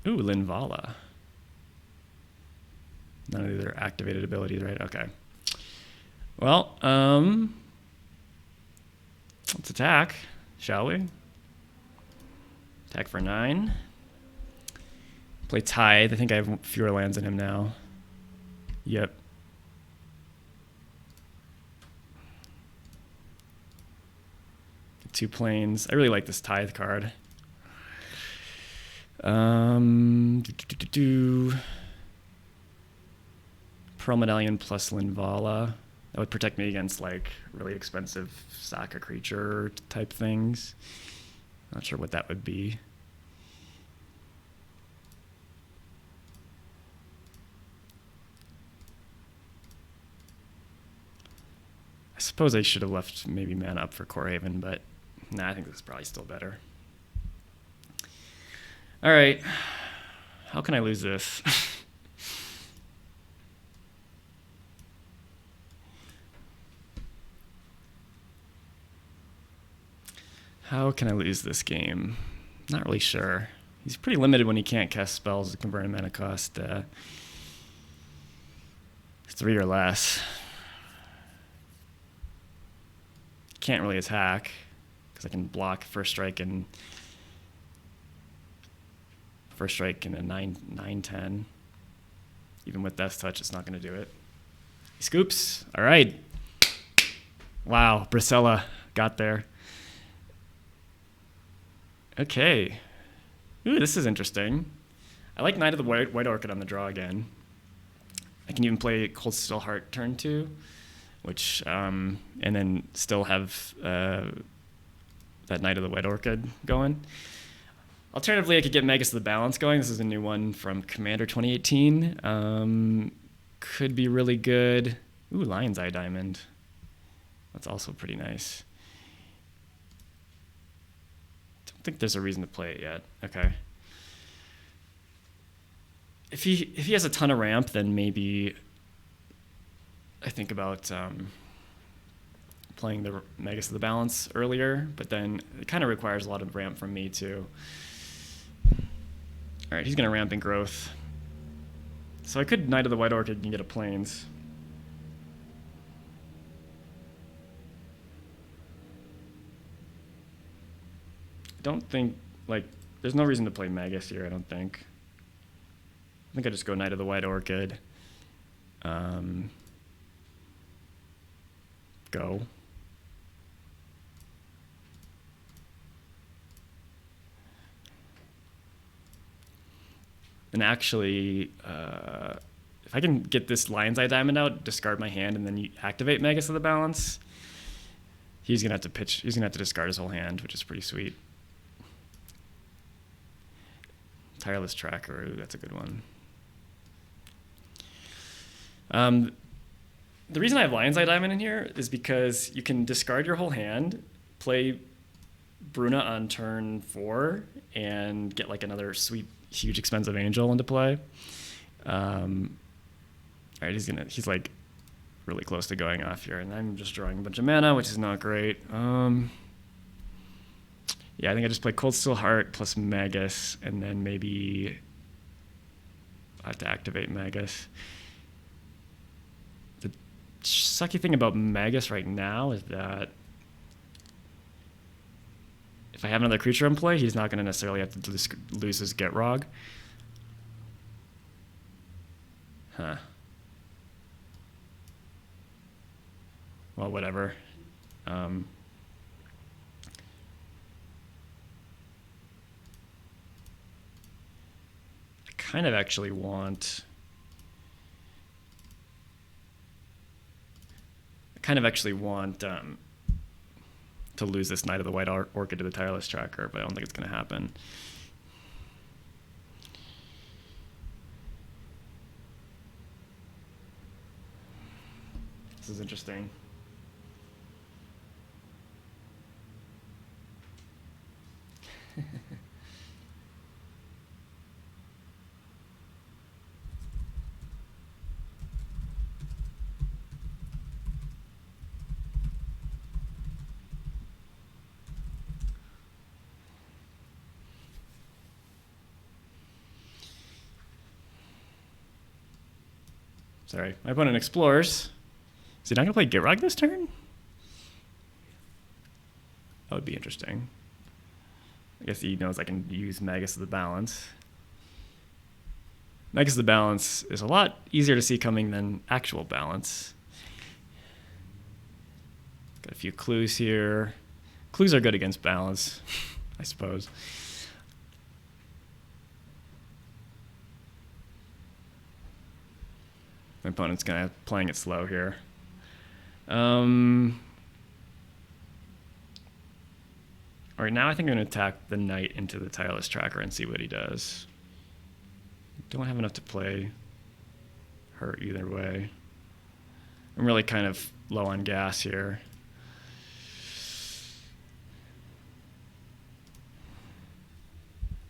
ooh, Linvala. None of these are activated abilities, right? Okay. Well, let's attack, shall we? Attack for 9. Play Tithe. I think I have fewer lands than him now. Yep. Get 2 planes. I really like this Tithe card. Pearl Medallion plus Linvala. That would protect me against like really expensive sack a creature type things. Not sure what that would be. I suppose I should have left maybe mana up for Corehaven, but nah, I think this is probably still better. All right, how can I lose this? How can I lose this game? Not really sure. He's pretty limited when he can't cast spells that convert mana cost 3 or less. Can't really attack because I can block first strike and First strike in a 9-10. Even with Death Touch, it's not going to do it. He scoops. All right. Wow, Bracella got there. Okay. Ooh, this is interesting. I like Knight of the White Orchid on the draw again. I can even play Cold Steel Heart turn 2, which and then still have that Knight of the White Orchid going. Alternatively, I could get Magus of the Balance going. This is a new one from Commander 2018. Could be really good. Ooh, Lion's Eye Diamond. That's also pretty nice. Don't think there's a reason to play it yet. Okay. If he has a ton of ramp, then maybe I think about playing the Magus of the Balance earlier, but then it kind of requires a lot of ramp from me too. All right, he's going to ramp in growth. So I could Knight of the White Orchid and get a Plains. I don't think, like, there's no reason to play Magus here, I don't think. I think I just go Knight of the White Orchid. Go. And actually, if I can get this Lion's Eye Diamond out, discard my hand, and then you activate Magus of the Balance, he's gonna have to pitch. He's gonna have to discard his whole hand, which is pretty sweet. Tireless Tracker, ooh, that's a good one. The reason I have Lion's Eye Diamond in here is because you can discard your whole hand, play Bruna on turn 4, and get like another sweet, huge, expensive angel into play. All right, he's like really close to going off here, and I'm just drawing a bunch of mana, which is not great. Yeah, I think I just play Cold Steel Heart plus Magus, and then maybe I have to activate Magus. The sucky thing about Magus right now is that if I have another creature in play, he's not going to necessarily have to lose his Gitrog. Huh. Well, whatever. I kind of actually want... to lose this Knight of the White Orchid to the Tireless Tracker, but I don't think it's going to happen. This is interesting. Sorry, my opponent explores. Is he not going to play Gitrog this turn? That would be interesting. I guess he knows I can use Magus of the Balance. Magus of the Balance is a lot easier to see coming than actual balance. Got a few clues here. Clues are good against balance, I suppose. My opponent's kind of playing it slow here. All right, now I think I'm going to attack the Knight into the Tireless Tracker and see what he does. Don't have enough to play her either way. I'm really kind of low on gas here.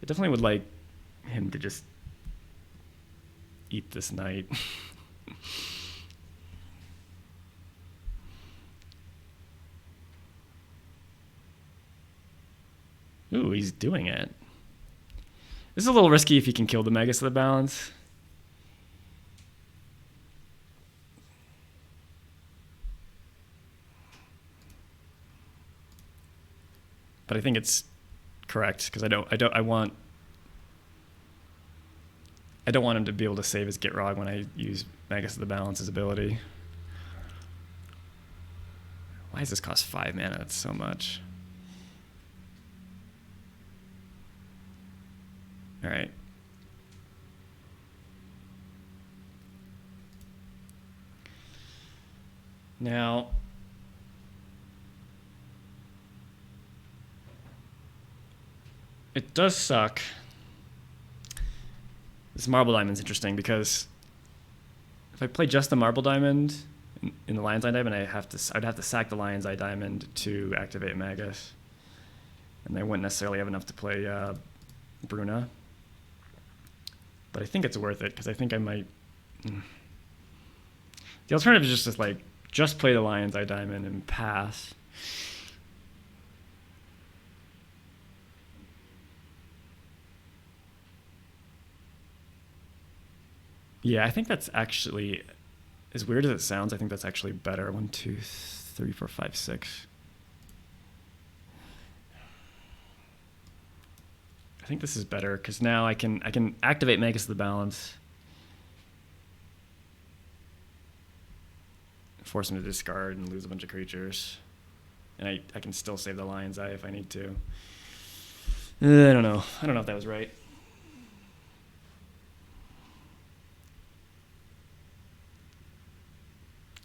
I definitely would like him to just eat this Knight. Ooh, he's doing it. This is a little risky if he can kill the Magus of the Balance. But I think it's correct because I want I don't want him to be able to save his Gitrog when I use Magus of the Balance's ability. Why does this cost 5 mana? That's so much. All right. Now, it does suck. This Marble Diamond's interesting because if I play just the Marble Diamond in the Lion's Eye Diamond, I'd have to sack the Lion's Eye Diamond to activate Magus, and I wouldn't necessarily have enough to play Bruna. But I think it's worth it because I think I might. The alternative is just play the Lion's Eye Diamond and pass. Yeah, I think that's actually, as weird as it sounds, I think that's actually better. 1, 2, 3, 4, 5, 6. I think this is better because now I can activate Magus of the Balance, force him to discard and lose a bunch of creatures, and I can still save the Lion's Eye if I need to. I don't know if that was right.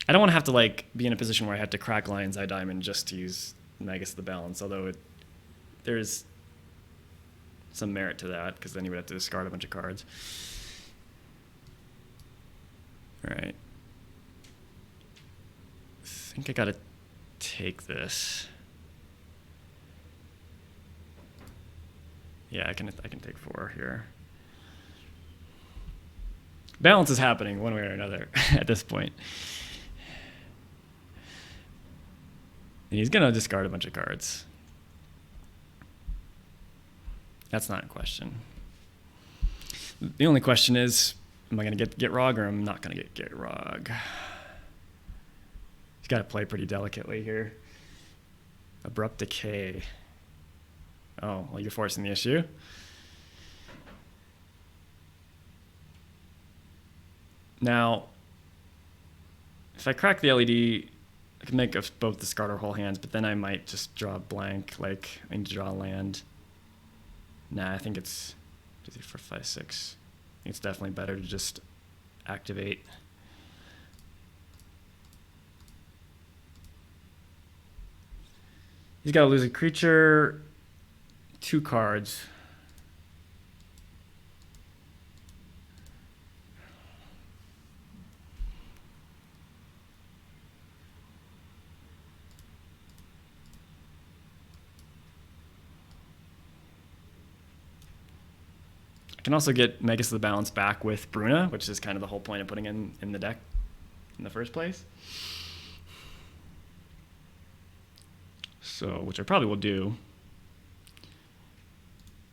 I don't want to have to be in a position where I have to crack Lion's Eye Diamond just to use Magus of the Balance, although there's some merit to that because then you would have to discard a bunch of cards. All right. I think I gotta take this. Yeah, I can take 4 here. Balance is happening one way or another at this point. And he's gonna discard a bunch of cards. That's not a question. The only question is, am I gonna get Gitrog or I'm not gonna get Gitrog? He's got to play pretty delicately here. Abrupt Decay. Oh, well, you're forcing the issue. Now, if I crack the LED, I can make both discard or whole hands, but then I might just draw a blank, I need to draw a land. Nah, I think it's 2, 3, 4, 5, 6. I think it's definitely better to just activate. He's got to lose a creature, 2 cards. I can also get Magus of the Balance back with Bruna, which is kind of the whole point of putting in the deck in the first place. So, which I probably will do.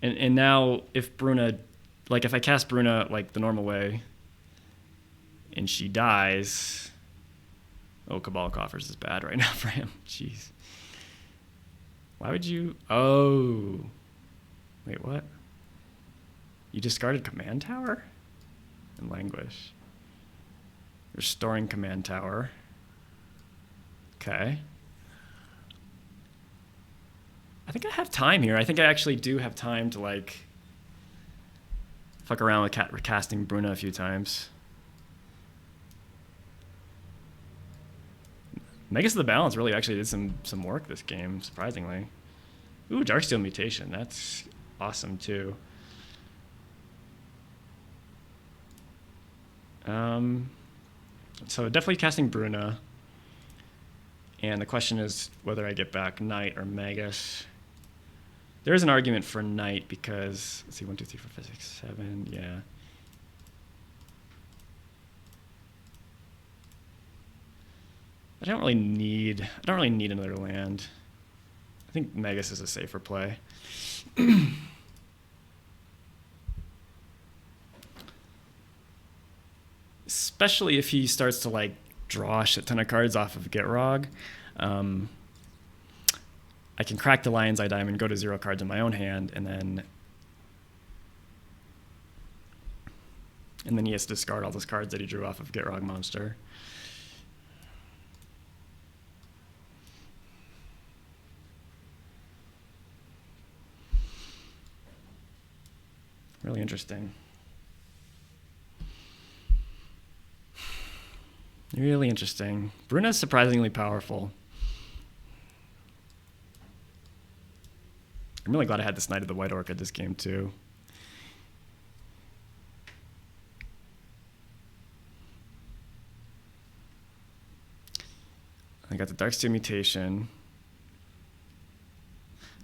And now if Bruna, if I cast Bruna the normal way and she dies, oh, Cabal Coffers is bad right now for him. Jeez. Why would you, oh, wait, what? You discarded Command Tower? And Languish. Restoring Command Tower. Okay. I think I have time here. I think I actually do have time to fuck around with recasting Bruna a few times. Magus of the Balance really actually did some work this game, surprisingly. Ooh, Darksteel Mutation. That's awesome too. So definitely casting Bruna. And the question is whether I get back Knight or Magus. There is an argument for Knight because, let's see, 1, 2, 3, 4, 5, 6, 7, yeah. I don't really need another land. I think Magus is a safer play. Especially if he starts to draw a shit ton of cards off of Gitrog. I can crack the Lion's Eye Diamond, go to 0 cards in my own hand, and then and then he has to discard all those cards that he drew off of Gitrog Monster. Really interesting. Really interesting. Bruna's surprisingly powerful. I'm really glad I had this Knight of the White Orchid this game too. I got the Darksteel Mutation.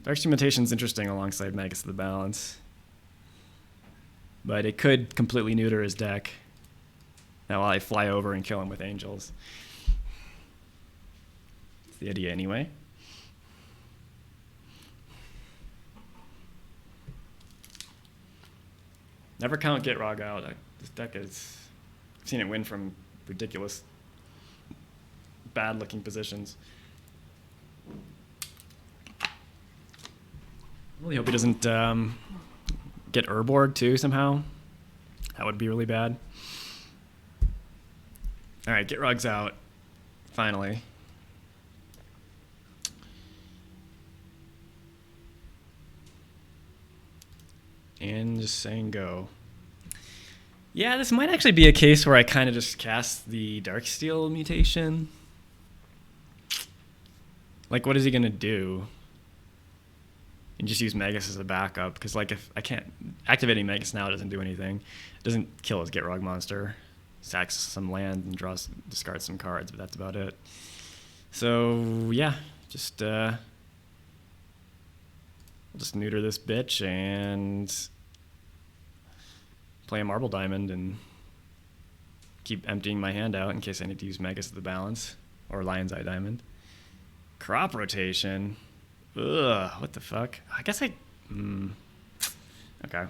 Darksteel Mutation is interesting alongside Magus of the Balance. But it could completely neuter his deck. Now while I fly over and kill him with Angels. That's the idea anyway. Never count Gitrog out. This deck is... I've seen it win from ridiculous, bad-looking positions. I really hope he doesn't get Urborg too somehow. That would be really bad. All right, Gitrog's out. Finally. And just saying go. Yeah, this might actually be a case where I kind of just cast the Darksteel Mutation. Like, what is he going to do? And just use Magus as a backup, because like if I can't activating Magus now, it doesn't do anything. It doesn't kill his Gitrog monster. Sacks some land and discards some cards, but that's about it. So yeah, just we'll just neuter this bitch and play a Marble Diamond and keep emptying my hand out in case I need to use Magus of the Balance or Lion's Eye Diamond. Crop Rotation. Ugh, what the fuck? I guess I... Okay.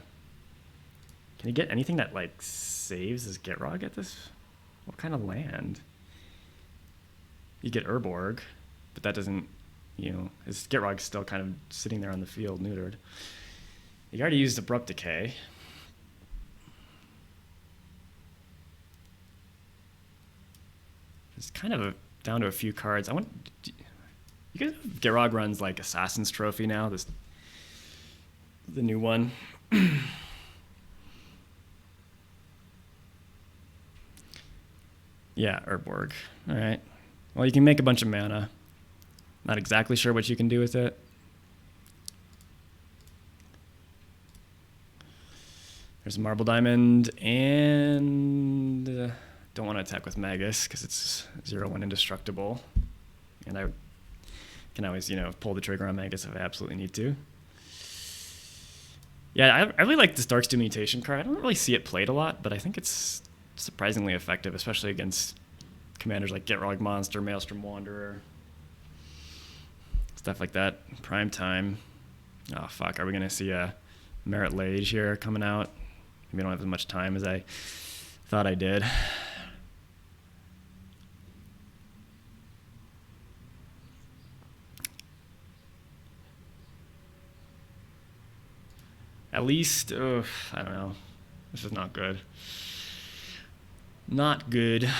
Can you get anything that, like, saves his Gitrog at this? What kind of land? You get Urborg, but that doesn't, you know... His Gitrog's still kind of sitting there on the field, neutered. You already used Abrupt Decay. It's kind of down to a few cards. I want... You guys know Gitrog runs like Assassin's Trophy now, the new one. Yeah, Urborg. All right. Well, you can make a bunch of mana. Not exactly sure what you can do with it. There's a Marble Diamond, and don't want to attack with Magus because it's 0/1 indestructible. And I can always, you know, pull the trigger on Magus if I absolutely need to. Yeah, I really like this Darksteel Mutation card. I don't really see it played a lot, but I think it's surprisingly effective, especially against commanders like Gitrog Monster, Maelstrom Wanderer, stuff like that. Prime time. Oh, fuck. Are we going to see a Merit Lage here coming out? Maybe I don't have as much time as I thought I did. At least, I don't know. This is not good. Not good.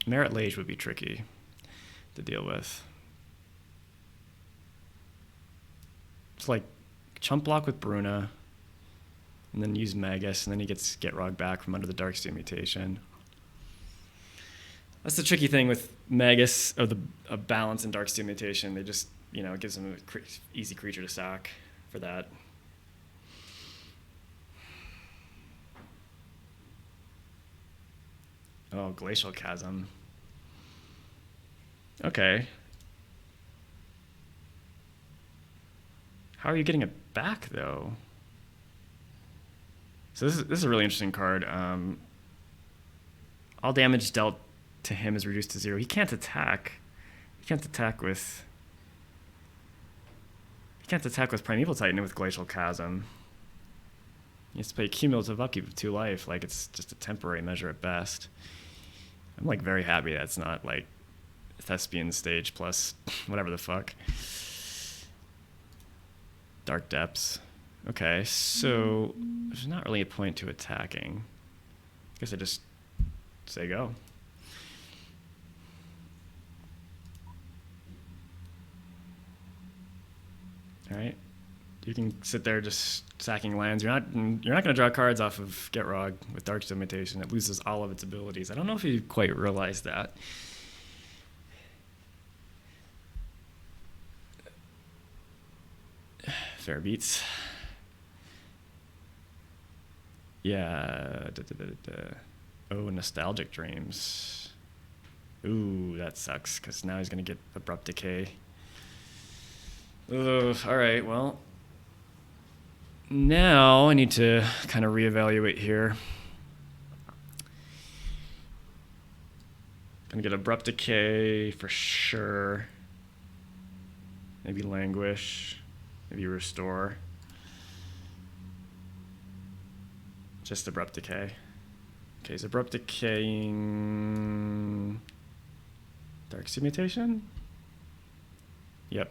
Merit Lage would be tricky to deal with. It's like chump block with Bruna, and then use Magus, and then he gets Gitrog back from under the Darksteel Mutation. That's the tricky thing with Magus, or the Balance and Darksteel Mutation. They just, you know, it gives them an easy creature to sack for that. Oh, Glacial Chasm. Okay. How are you getting it back, though? So this is a really interesting card. All damage dealt to him is reduced to 0. He can't attack. He can't attack with Primeval Titan with Glacial Chasm. He has to play cumulative upkeep of 2 life. Like, it's just a temporary measure at best. I'm like very happy that's not like Thespian stage plus whatever the fuck. Dark Depths. Okay, so there's not really a point to attacking. I guess I just say go. All right, you can sit there just sacking lands. You're not going to draw cards off of Gitrog with Dark Imitation. It loses all of its abilities. I don't know if you quite realize that. Fair beats. Yeah. Oh, Nostalgic Dreams. Ooh, that sucks, because now he's going to get Abrupt Decay. Ugh, all right, well. Now I need to kind of reevaluate here. Gonna get Abrupt Decay for sure. Maybe Languish. Maybe Restore. Just Abrupt Decay. Okay, is Abrupt Decaying Dark Mutation? Yep.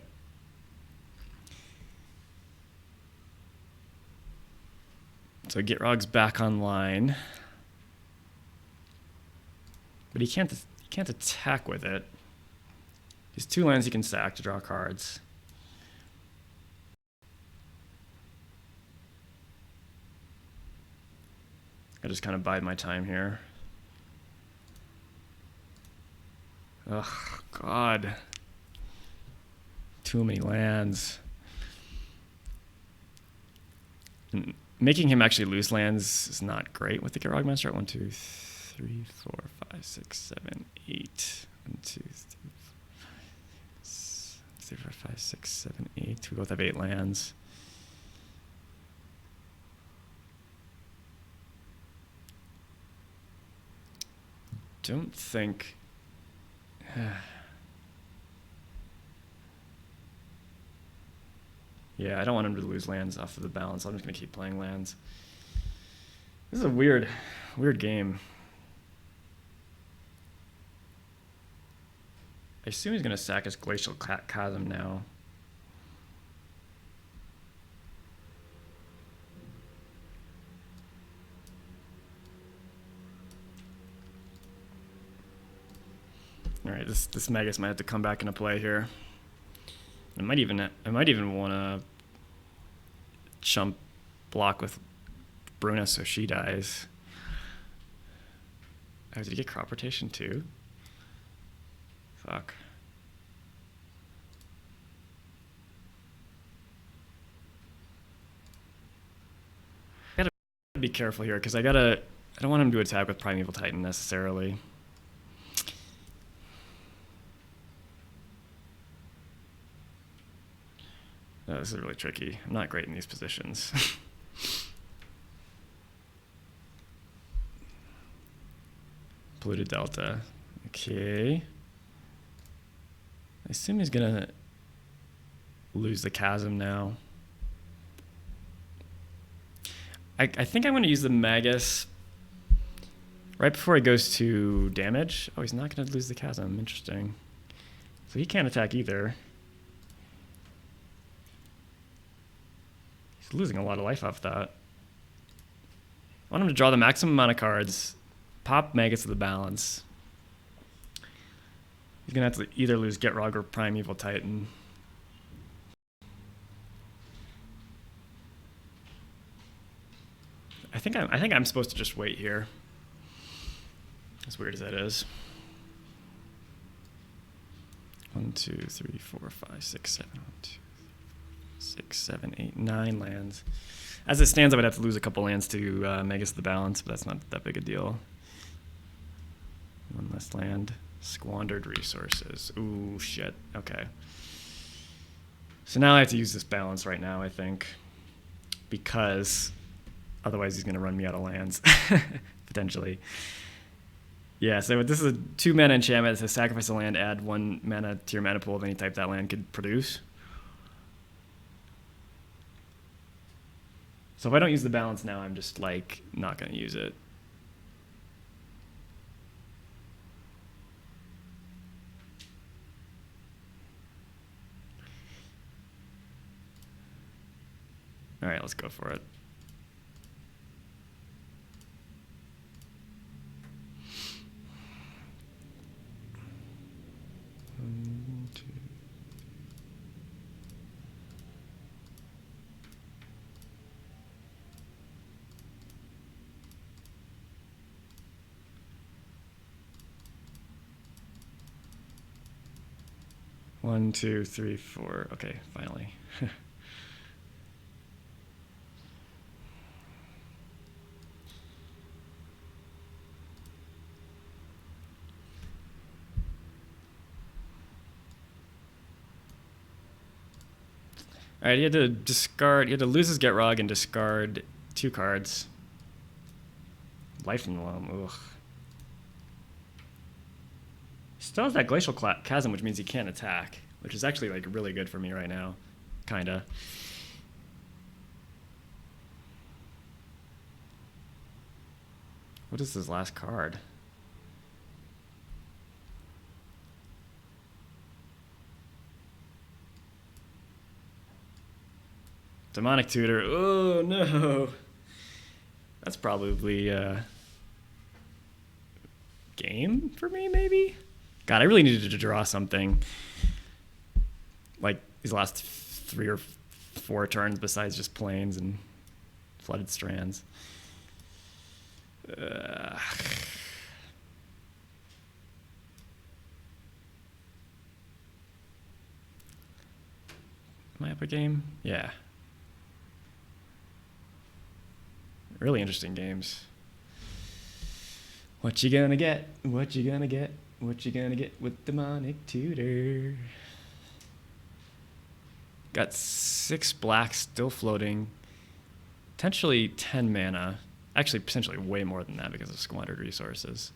So Gitrog's back online. But he can't attack with it. He's 2 lands he can sack to draw cards. I just kind of bide my time here. Ugh, God. Too many lands. And making him actually lose lands is not great with the Gitrog monster. 1, 2, 3, 4, 5, 6, 7, 8. 1, 2, 3, 4, 5, 6, 7, 8. We both have 8 lands. Don't think. Yeah, I don't want him to lose lands off of the balance. I'm just going to keep playing lands. This is a weird game. I assume he's going to sack his Glacial Chasm now. All right, this Magus might have to come back into play here. I might even want to chump block with Bruna so she dies. Oh, did he get crop rotation too? Fuck. I gotta be careful here because I don't want him to attack with Primeval Titan necessarily. Oh, this is really tricky. I'm not great in these positions. Polluted Delta. Okay. I assume he's gonna lose the Chasm now. I think I'm gonna use the Magus right before he goes to damage. Oh, he's not gonna lose the Chasm. Interesting. So he can't attack either. He's losing a lot of life off that. I want him to draw the maximum amount of cards, pop Magus to the balance. He's gonna have to either lose Gitrog or Primeval Titan. I think I'm supposed to just wait here. As weird as that is. 1, 2, 3, 4, 5, 6, 7. 1, 2, 6, 7, 8, 9 lands. As it stands, I would have to lose a couple lands to Magus the balance, but that's not that big a deal. 1 less land. Squandered resources. Ooh, shit. Okay. So now I have to use this balance right now, I think. Because otherwise he's going to run me out of lands. Potentially. Yeah, so this is a 2 mana enchantment. It says sacrifice a land, add 1 mana to your mana pool of any type that land could produce. So if I don't use the balance now, I'm just like not going to use it. All right, let's go for it. One, two. One, two, three, four. Okay, finally. All right, he had to discard. He had to lose his Gitrog and discard 2 cards. Life in the Loam. Ugh. Still has that Glacial Chasm, which means he can't attack, which is actually like really good for me right now, kinda. What is his last card? Demonic Tutor. Oh no. That's probably game for me, maybe? God, I really needed to draw something like these last 3 or 4 turns besides just plains and flooded strands. Am I up a game? Yeah. Really interesting games. What you gonna get? What you gonna get? What you gonna get with Demonic Tutor? Got 6 blacks still floating. Potentially 10 mana. Actually, potentially way more than that because of squandered resources.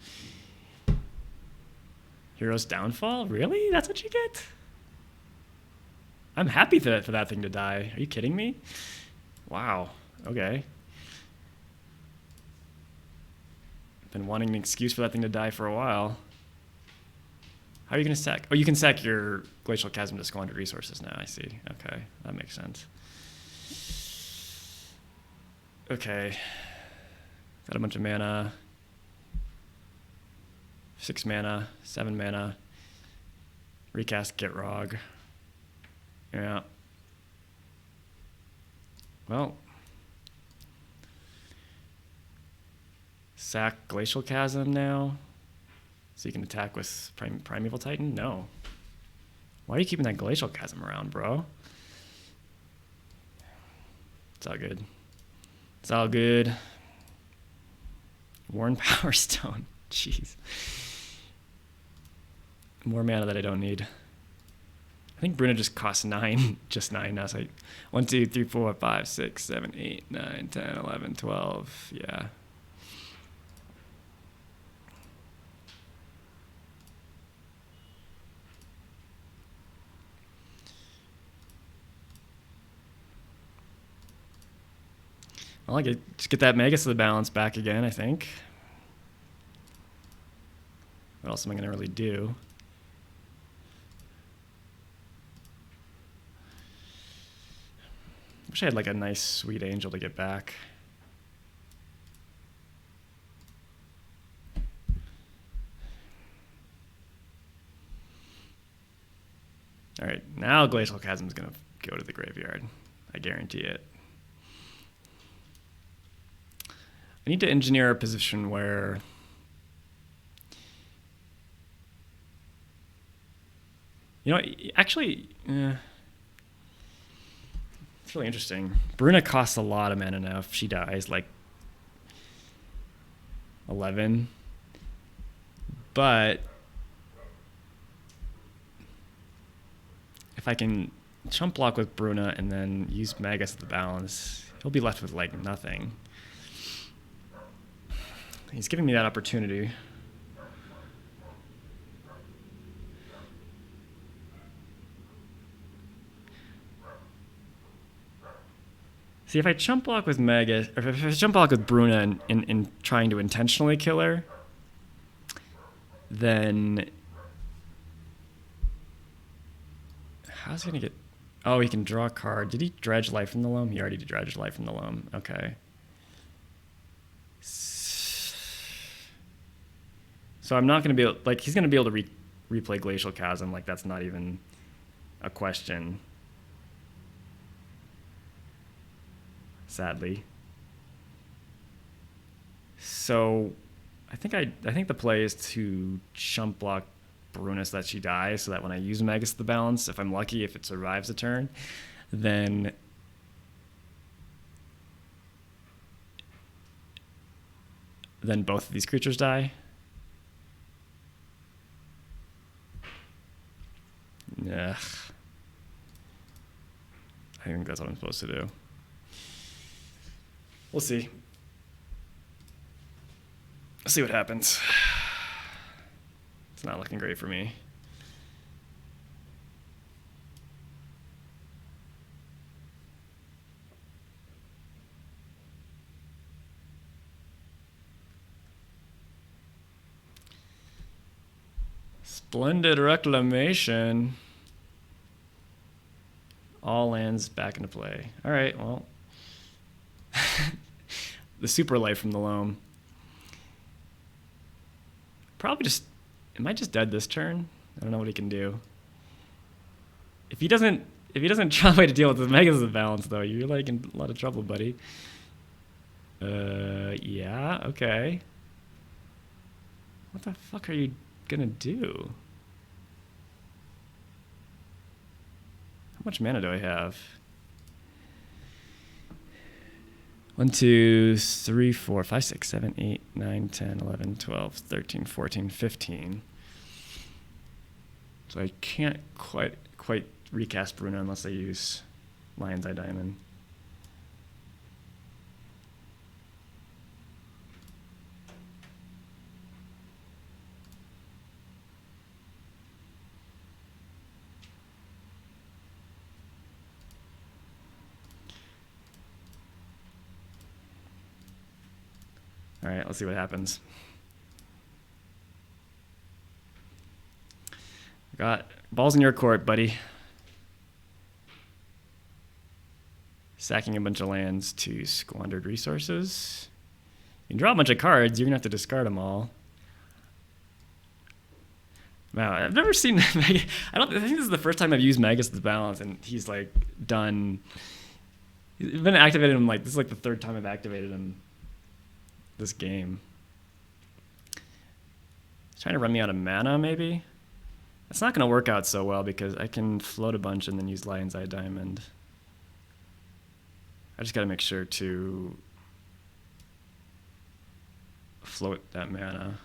Hero's Downfall? Really? That's what you get? I'm happy for that thing to die. Are you kidding me? Wow. Okay. Been wanting an excuse for that thing to die for a while. How are you going to sack? Oh, you can sack your Glacial Chasm to squandered resources now. I see. Okay, that makes sense. Okay. Got a bunch of mana. 6 mana, 7 mana. Recast Gitrog. Yeah. Well. Sack Glacial Chasm now. So you can attack with Primeval Titan? No. Why are you keeping that Glacial Chasm around, bro? It's all good. It's all good. Worn Power Stone. Jeez. More mana that I don't need. I think Bruna just costs 9. Just 9 now. So 1, 2, 3, 4, 5, 6, 7, 8, 9, 10, 11, 12. Yeah. Well, just get that Magus of the Balance back again, I think. What else am I going to really do? Wish I had like a nice sweet angel to get back. All right, now Glacial Chasm is going to go to the graveyard. I guarantee it. I need to engineer a position where actually, it's really interesting. Bruna costs a lot of mana now if she dies, like 11. But if I can chump block with Bruna and then use Magus of the Balance, he'll be left with like nothing. He's giving me that opportunity. See, if I chump block with Magus, or if I chump block with Bruna in trying to intentionally kill her, then how's he gonna get? Oh, he can draw a card. Did he dredge life from the loam? He already dredged life from the loam. Okay. So I'm not going to be able, like, he's going to be able to replay Glacial Chasm. Like, that's not even a question. Sadly. So I think the play is to chump block Bruna so that she dies, so that when I use Magus the Balance, if I'm lucky, if it survives a turn, then both of these creatures die. Ugh. I think that's what I'm supposed to do. We'll see. Let's see what happens. It's not looking great for me. Splendid Reclamation. All lands back into play. All right, well. The super life from the loam. Probably just, am I just dead this turn? I don't know what he can do. If he doesn't try a way to deal with the Magus of Balance, though, you're like in a lot of trouble, buddy. Yeah, okay. What the fuck are you gonna do? How much mana do I have? 1, 2, 3, 4, 5, 6, 7, 8, 9, 10, 11, 12, 13, 14, 15. So I can't quite recast Bruna unless I use Lion's Eye Diamond. All right, let's see what happens. Got balls in your court, buddy. Sacking a bunch of lands to squandered resources. You can draw a bunch of cards. You're gonna have to discard them all. Wow, I've never seen. I think this is the first time I've used Magus the Balance, and he's like done. He's been activated him like this is like the third time I've activated him this game. He's trying to run me out of mana, maybe. That's not going to work out so well because I can float a bunch and then use Lion's Eye Diamond. I just got to make sure to float that mana.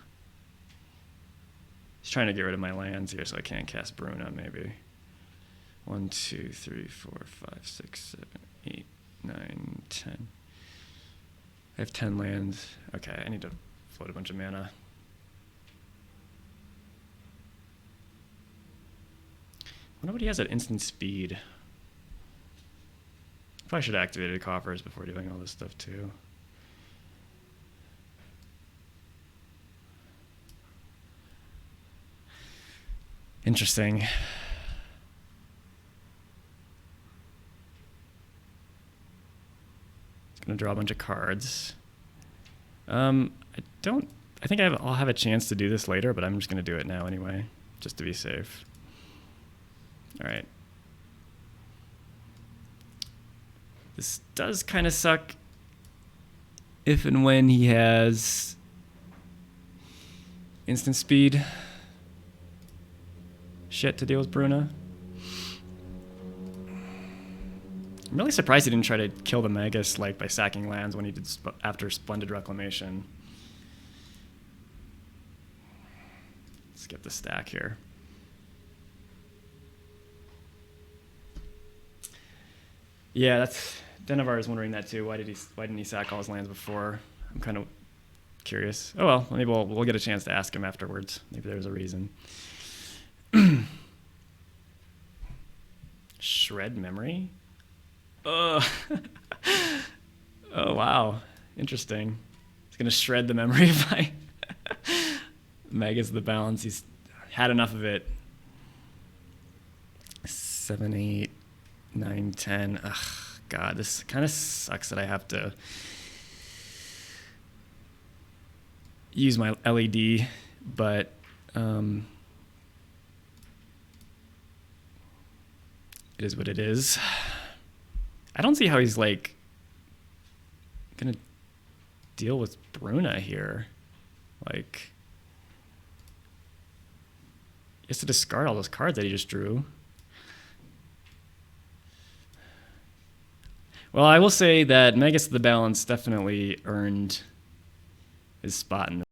He's trying to get rid of my lands here so I can't cast Bruna, maybe. 1, 2, 3, 4, 5, 6, 7, 8, 9, 10. I have 10 lands. Okay, I need to float a bunch of mana. I wonder what he has at instant speed. Probably should have activated coffers before doing all this stuff too. Interesting. Gonna draw a bunch of cards. I think I'll have a chance to do this later, but I'm just gonna do it now anyway, just to be safe. All right. This does kind of suck if and when he has instant speed shit to deal with Bruna. I'm really surprised he didn't try to kill the Magus like by sacking lands when he did after Splendid Reclamation. Let's get the stack here. Yeah, that's Denevar is wondering that too. Why didn't he sack all his lands before? I'm kind of curious. Oh well, maybe we'll get a chance to ask him afterwards. Maybe there's a reason. Shred memory? Oh wow, interesting. He's gonna shred the memory of my Magus the Balance. He's had enough of it. 7, 8, 9, 10. Ugh, God, this kind of sucks that I have to use my LED, but it is what it is. I don't see how he's like gonna deal with Bruna here. Like, he has to discard all those cards that he just drew. Well, I will say that Magus the Balance definitely earned his spot in